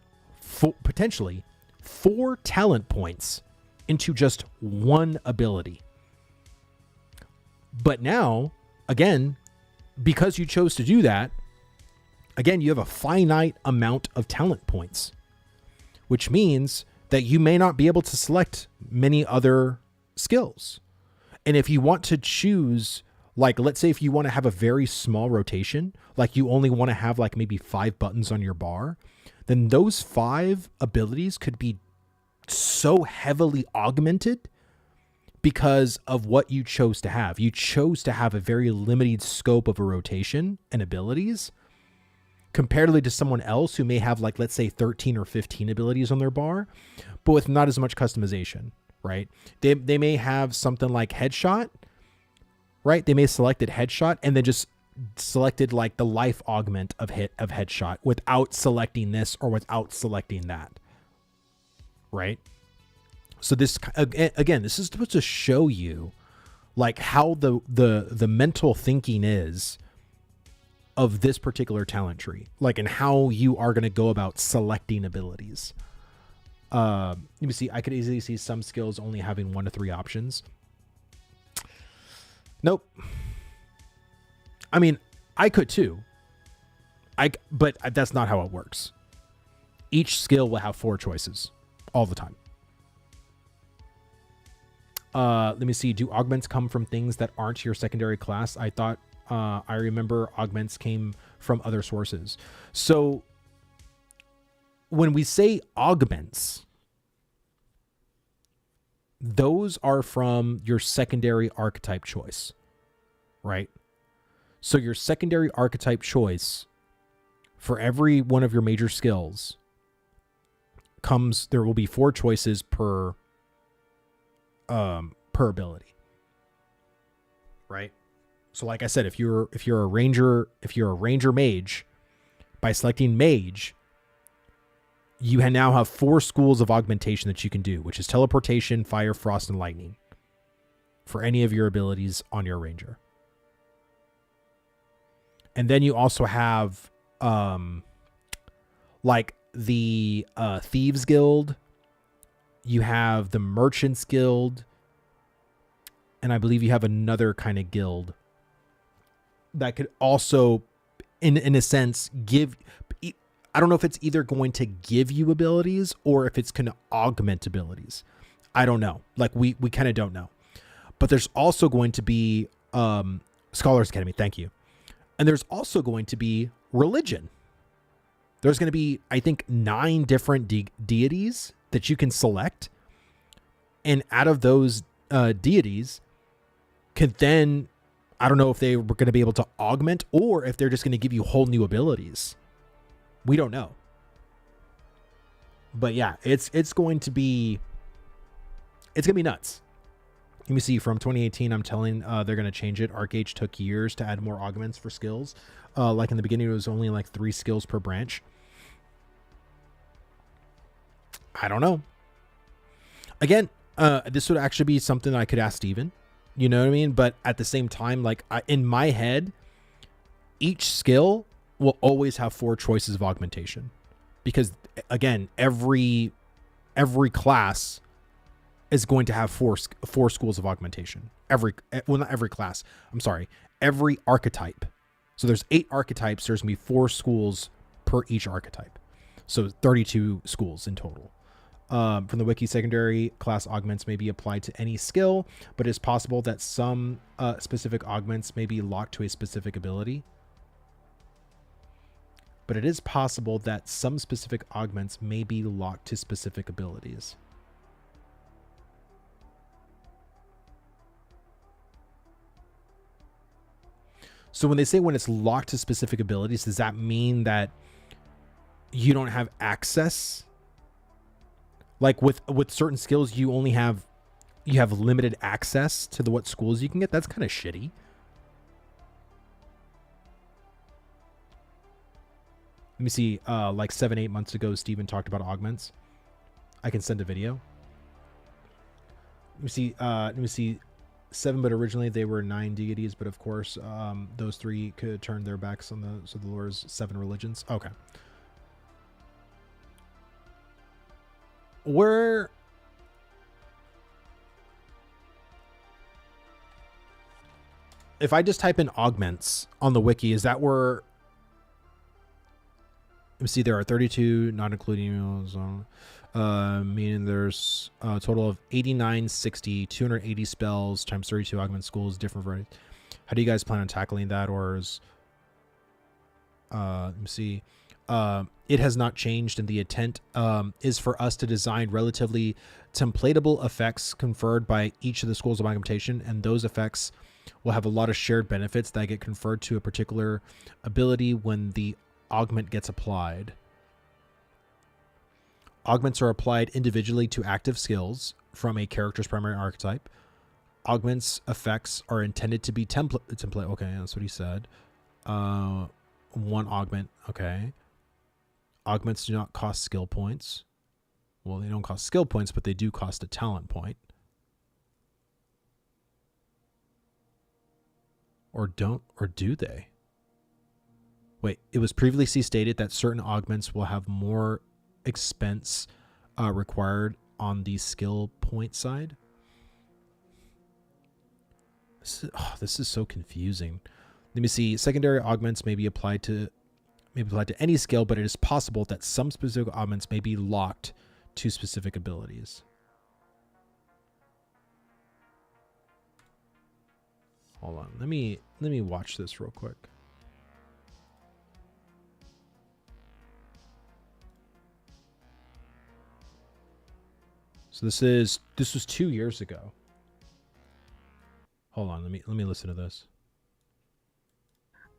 Speaker 1: potentially 4 talent points into just 1 ability. But now, again, because you chose to do that, again, you have a finite amount of talent points, which means that you may not be able to select many other skills. And if you want to choose, like, let's say if you want to have a very small rotation, like you only want to have like maybe 5 buttons on your bar, then those 5 abilities could be so heavily augmented because of what you chose to have. You chose to have a very limited scope of a rotation and abilities comparatively to someone else who may have, like, let's say 13 or 15 abilities on their bar, but with not as much customization, right? They may have something like headshot, right? They may have selected headshot and then just selected like the life augment of headshot without selecting this or without selecting that, right? So this, again, this is supposed to show you like how the mental thinking is of this particular talent tree, like, and how you are going to go about selecting abilities. Let me see. I could easily see some skills only having 1 to 3 options. Nope. I mean, I could too. But that's not how it works. Each skill will have 4 choices all the time. Let me see. Do augments come from things that aren't your secondary class? I thought I remember augments came from other sources. So when we say augments, those are from your secondary archetype choice, right? So your secondary archetype choice for every one of your major skills there will be 4 choices per ability, right? So like I said, if you're a ranger mage, by selecting mage, you now have 4 schools of augmentation that you can do, which is teleportation, fire, frost, and lightning for any of your abilities on your ranger. And then you also have like the Thieves Guild, you have the Merchants Guild, and I believe you have another kind of guild that could also, in a sense, give... I don't know if it's either going to give you abilities or if it's going to augment abilities. I don't know. Like, we kind of don't know. But there's also going to be Scholars Academy. Thank you. And there's also going to be religion. There's going to be, I think, 9 different deities that you can select. And out of those deities could then, I don't know if they were going to be able to augment or if they're just going to give you whole new abilities. We don't know. But yeah, it's going to be nuts. Let me see, from 2018, I'm telling they're going to change it. Arcage took years to add more augments for skills. Like in the beginning, it was only like 3 skills per branch. I don't know. Again, this would actually be something I could ask Steven. You know what I mean? But at the same time, like in my head, each skill will always have 4 choices of augmentation. Because again, every class is going to have four schools of augmentation. Not every class. I'm sorry. Every archetype. So there's 8 archetypes. There's going to be 4 schools per each archetype. So 32 schools in total. From the wiki, secondary class augments may be applied to any skill, but it's possible that some specific augments may be locked to a specific ability. But it is possible that some specific augments may be locked to specific abilities. So when they say when it's locked to specific abilities, does that mean that you don't have access? Like with certain skills, you have limited access to what schools you can get? That's kind of shitty. Let me see, like 7-8 months ago, Steven talked about augments. I can send a video. Let me see. 7, but originally they were 9 deities, but of course, those 3 could turn their backs on so the Lord's 7 religions. Okay. If I just type in augments on the wiki, is that where... Let me see, there are 32, not including emails, meaning there's a total of 89, 60, 280 spells times 32 augment schools, different varieties. How do you guys plan on tackling that? Or is, let me see, it has not changed, and the intent is for us to design relatively templatable effects conferred by each of the schools of augmentation, and those effects will have a lot of shared benefits that get conferred to a particular ability when the augment gets applied. Augments are applied individually to active skills from a character's primary archetype. Augments effects are intended to be template. Okay, that's what he said. One augment. Okay. Augments do not cost skill points. Well, they don't cost skill points, but they do cost a talent point. Or do they? Wait, it was previously stated that certain augments will have more expense required on the skill point side. This is so confusing. Let me see. Secondary augments may be applied to any skill, but it is possible that some specific augments may be locked to specific abilities. Hold on. Let me watch this real quick. So this was 2 years ago. Hold on, let me listen to this.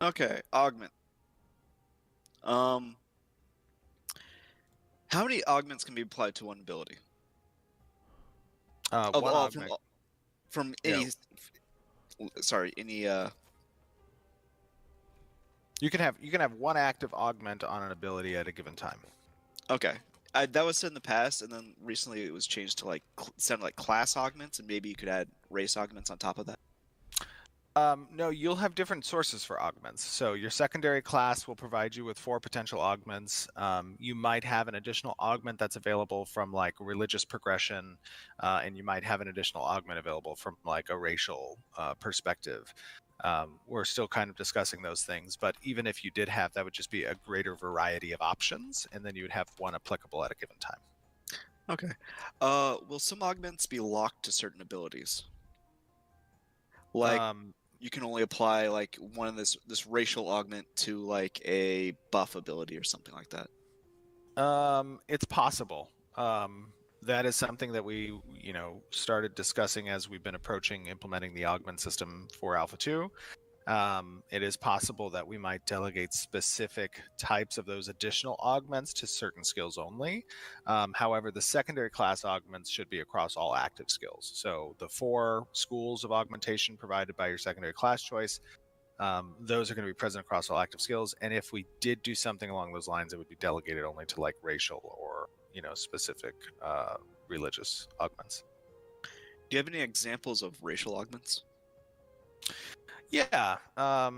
Speaker 2: Okay, Augment. How many augments can be applied to one ability?
Speaker 3: One augment.
Speaker 2: From any. Sorry, any.
Speaker 3: You can have one active augment on an ability at a given time.
Speaker 2: Okay, that was said in the past, and then recently it was changed to sounded like class augments, and maybe you could add race augments on top of that.
Speaker 3: No, you'll have different sources for augments. So your secondary class will provide you with 4 potential augments. You might have an additional augment that's available from like religious progression, and you might have an additional augment available from like a racial perspective. We're still kind of discussing those things, but even if you did have, that would just be a greater variety of options, and then you would have one applicable at a given time.
Speaker 2: Okay. Will some augments be locked to certain abilities? Like, you can only apply like one of this racial augment to like a buff ability or something like that.
Speaker 3: It's possible. That is something that we, started discussing as we've been approaching implementing the augment system for Alpha 2. It is possible that we might delegate specific types of those additional augments to certain skills only. However, the secondary class augments should be across all active skills. So the 4 schools of augmentation provided by your secondary class choice, those are going to be present across all active skills. And if we did do something along those lines, it would be delegated only to like racial or, specific religious augments.
Speaker 2: Do you have any examples of racial augments?
Speaker 3: Yeah. Let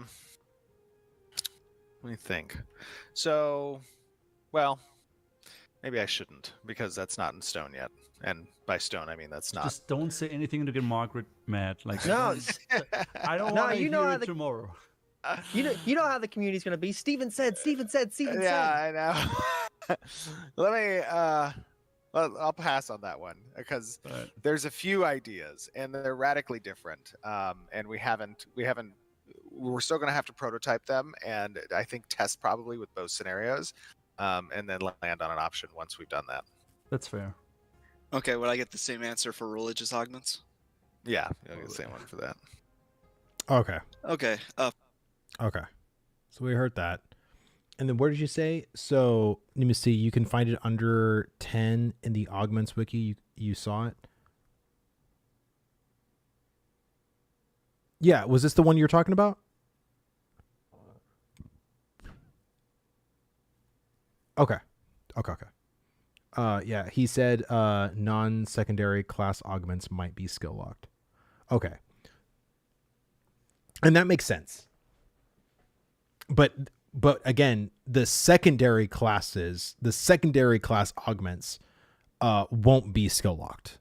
Speaker 3: me think. So, well, maybe I shouldn't, because that's not in stone yet. And by stone, I mean that's not.
Speaker 4: Just don't say anything to get Margaret mad. Like,
Speaker 5: No,
Speaker 4: I don't want to hear it tomorrow.
Speaker 5: you know how the community's gonna be. Steven said.
Speaker 3: Yeah, I know. Let me. I'll pass on that one because there's a few ideas and they're radically different. And we're still going to have to prototype them and I think test probably with both scenarios, and then land on an option once we've done that.
Speaker 4: That's fair.
Speaker 2: Okay, would I get the same answer for religious augments?
Speaker 3: Yeah, you'll get the same one for that.
Speaker 1: Okay.
Speaker 2: Okay.
Speaker 1: Okay. So we heard that. And then what did you say? So let me see. You can find it under 10 in the Augments wiki. You saw it? Yeah. Was this the one you're talking about? Okay. Yeah. He said non-secondary class augments might be skill locked. Okay. And that makes sense. But again, the secondary class augments won't be skill locked.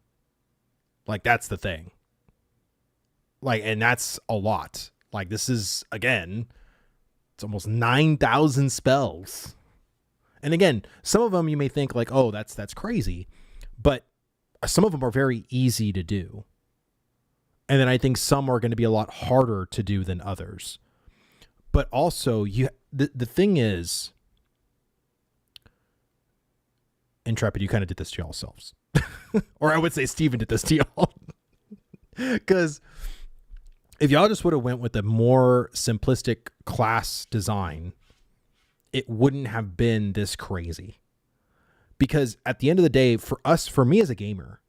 Speaker 1: Like, that's the thing. Like, and that's a lot. Like, this is, again, it's almost 9,000 spells. And again, some of them you may think like, oh, that's crazy. But some of them are very easy to do. And then I think some are going to be a lot harder to do than others. But also, the thing is, Intrepid, you kind of did this to yourselves. Or I would say Steven did this to y'all. Because if y'all just would have went with a more simplistic class design, it wouldn't have been this crazy. Because at the end of the day, for me as a gamer,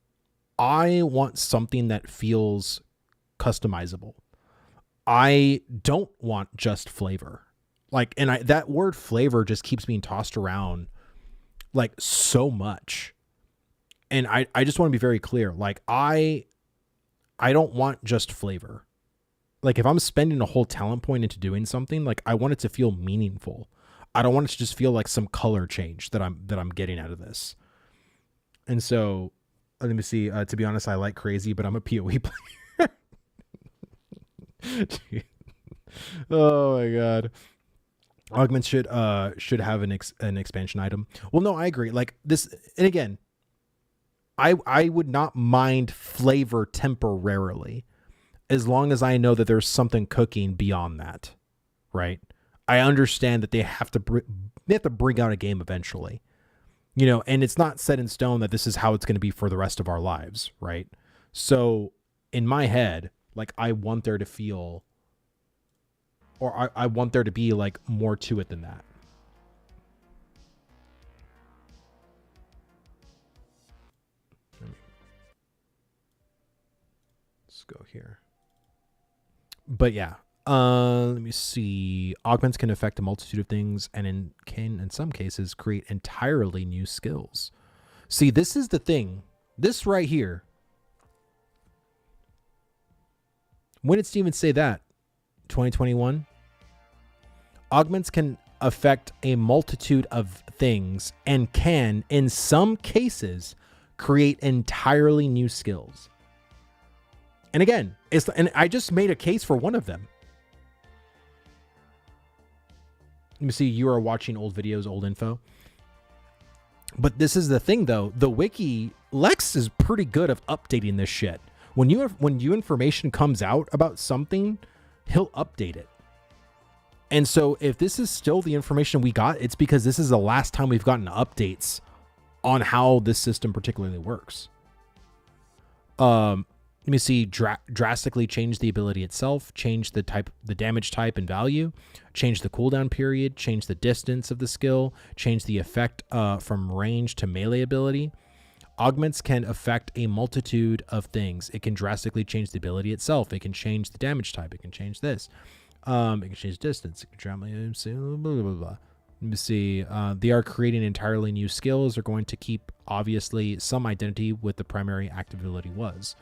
Speaker 1: I want something that feels customizable. I don't want just flavor. Like, and that word flavor just keeps being tossed around like so much. And I just want to be very clear. Like, I don't want just flavor. Like, if I'm spending a whole talent point into doing something, like, I want it to feel meaningful. I don't want it to just feel like some color change that I'm getting out of this. And so, let me see. To be honest, I like crazy, but I'm a PoE player. Oh my god. Augments should have an expansion item. Well, no, I agree. Like this, and again, I would not mind flavor temporarily. as long as I know that there's something cooking beyond that, right? I understand that they have to bring out a game eventually, you know, and it's not set in stone that this is how it's going to be for the rest of our lives, right? So in my head, like, I want there to feel, or I want there to be like more to it than that. Let's go here. But yeah, let me see. Augments can affect a multitude of things and can, in some cases, create entirely new skills. See, this is the thing. This right here. When did Steven say that? 2021? Augments can affect a multitude of things and can, in some cases, create entirely new skills. And again, and I just made a case for one of them. Let me see, you are watching old videos, old info. But this is the thing, though. The wiki, Lex is pretty good at updating this shit. When new information comes out about something, he'll update it. And so if this is still the information we got, it's because this is the last time we've gotten updates on how this system particularly works. Let me see, drastically change the ability itself, change the damage type and value, change the cooldown period, change the distance of the skill, change the effect from range to melee ability. Augments can affect a multitude of things. It can drastically change the ability itself. It can change the damage type. It can change this. It can change distance. It can travel. Blah, blah, blah, blah. Let me see. They are creating entirely new skills. They're going to keep, obviously, some identity with the primary active ability was.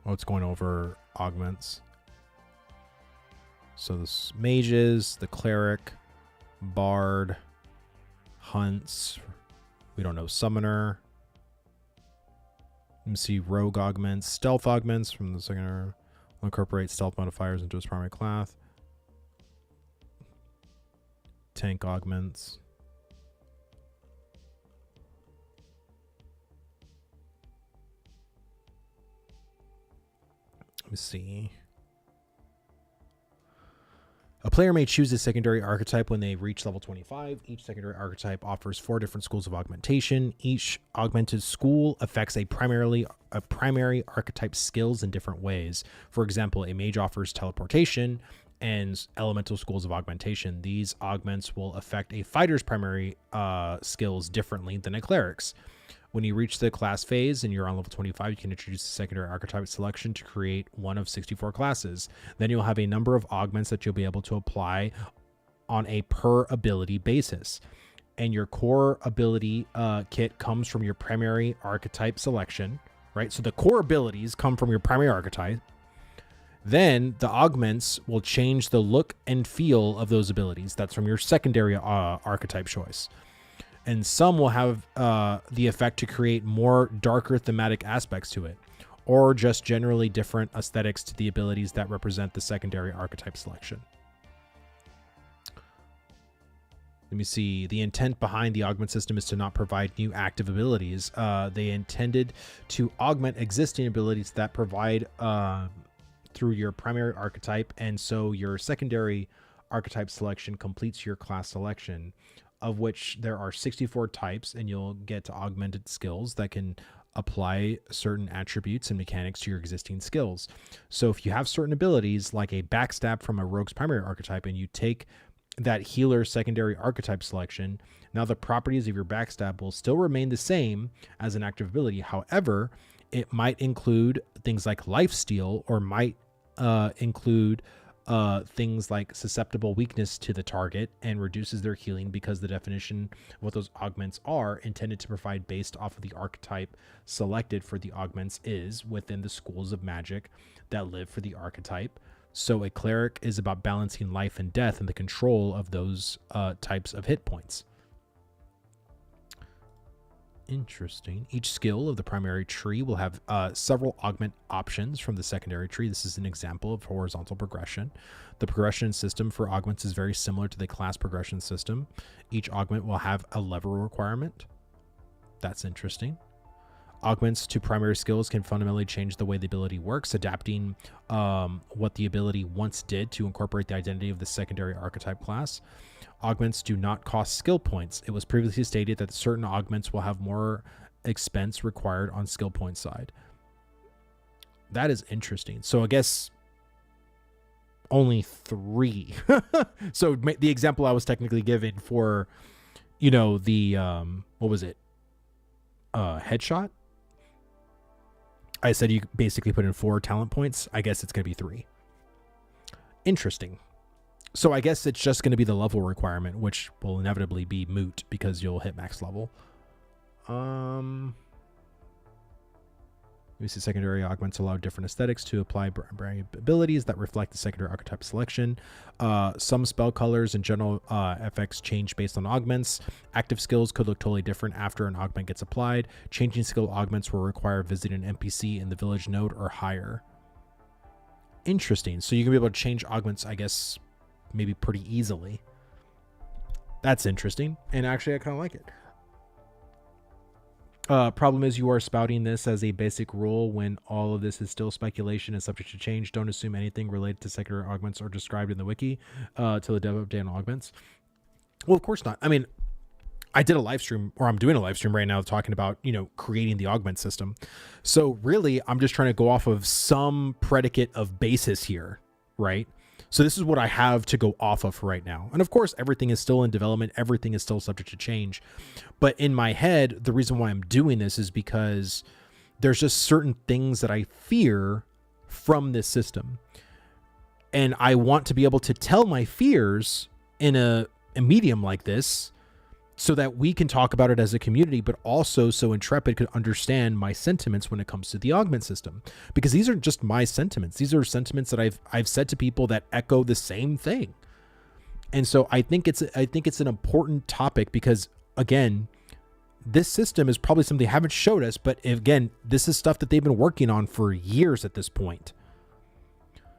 Speaker 1: Oh, it's going over augments. So this mages, the cleric, bard, hunts. We don't know summoner. Let me see, rogue augments, stealth augments from the second. Will incorporate stealth modifiers into its primary class. Tank augments. Let me see. A player may choose a secondary archetype when they reach level 25. Each secondary archetype offers 4 different schools of augmentation. Each augmented school affects a primary archetype skills in different ways. For example, a mage offers teleportation and elemental schools of augmentation. These augments will affect a fighter's primary skills differently than a cleric's. When you reach the class phase and you're on level 25, you can introduce a secondary archetype selection to create one of 64 classes. Then you'll have a number of augments that you'll be able to apply on a per ability basis. And your core ability kit comes from your primary archetype selection, right? So the core abilities come from your primary archetype. Then the augments will change the look and feel of those abilities. That's from your secondary archetype choice. And some will have the effect to create more darker thematic aspects to it, or just generally different aesthetics to the abilities that represent the secondary archetype selection. Let me see. The intent behind the augment system is to not provide new active abilities. They intended to augment existing abilities that provide through your primary archetype, and so your secondary archetype selection completes your class selection, of which there are 64 types, and you'll get to augmented skills that can apply certain attributes and mechanics to your existing skills. So if you have certain abilities like a backstab from a rogue's primary archetype and you take that healer secondary archetype selection, now the properties of your backstab will still remain the same as an active ability. However, it might include things like lifesteal, or might include things like susceptible weakness to the target, and reduces their healing, because the definition of what those augments are intended to provide based off of the archetype selected for the augments is within the schools of magic that live for the archetype. So a cleric is about balancing life and death and the control of those types of hit points. Interesting. Each skill of the primary tree will have several augment options from the secondary tree. This is an example of horizontal progression. The progression system for augments is very similar to the class progression system. Each augment will have a level requirement. That's interesting. Augments to primary skills can fundamentally change the way the ability works, adapting what the ability once did to incorporate the identity of the secondary archetype class. Augments do not cost skill points. It was previously stated that certain augments will have more expense required on skill point side. That is interesting. So I guess only 3. So the example I was technically given for, you know, the, what was it? Headshot. I said you basically put in 4 talent points. I guess it's going to be 3. Interesting. So I guess it's just going to be the level requirement, which will inevitably be moot because you'll hit max level. We see secondary augments allow different aesthetics to apply abilities that reflect the secondary archetype selection. Some spell colors and general effects change based on augments. Active skills could look totally different after an augment gets applied. Changing skill augments will require visiting an NPC in the village node or higher. Interesting. So you can be able to change augments, I guess, maybe pretty easily. That's interesting. And actually, I kind of like it. Problem is you are spouting this as a basic rule when all of this is still speculation and subject to change. Don't assume anything related to secondary augments are described in the wiki till the dev update on augments. Well, of course not. I mean, I did a live stream, or I'm doing a live stream right now talking about, you know, creating the augment system. So really, I'm just trying to go off of some predicate of basis here, right? So this is what I have to go off of right now. And of course, everything is still in development. Everything is still subject to change. But in my head, the reason why I'm doing this is because there's just certain things that I fear from this system. And I want to be able to tell my fears in a medium like this so that we can talk about it as a community, but also so Intrepid could understand my sentiments when it comes to the augment system. Because these are just my sentiments. These are sentiments that I've said to people that echo the same thing. And so I think it's an important topic because, again, this system is probably something they haven't showed us, but again, this is stuff that they've been working on for years at this point.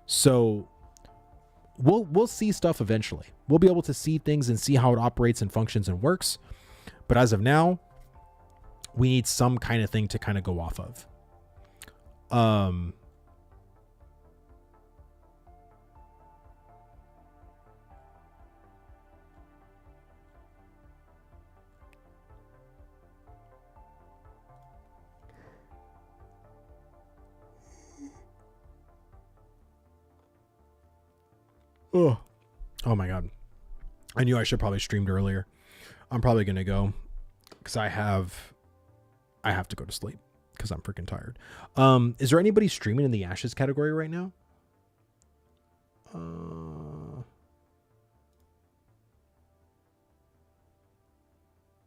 Speaker 1: So we'll see stuff eventually. We'll be able to see things and see how it operates and functions and works. But as of now, we need some kind of thing to kind of go off of. Oh my God. I knew I should probably streamed earlier. I'm probably going to go because I have to go to sleep because I'm freaking tired. Is there anybody streaming in the Ashes category right now?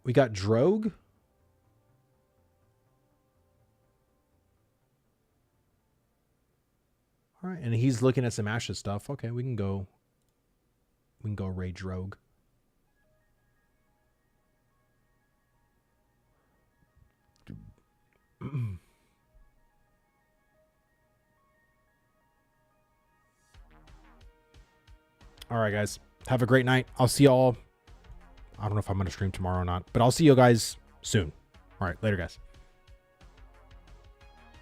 Speaker 1: We got Drogue. All right, and he's looking at some Ashes stuff. Okay, we can go raid Drogue. All right, guys. Have a great night. I'll see y'all. I don't know if I'm going to stream tomorrow or not, but I'll see you guys soon. All right, later, guys.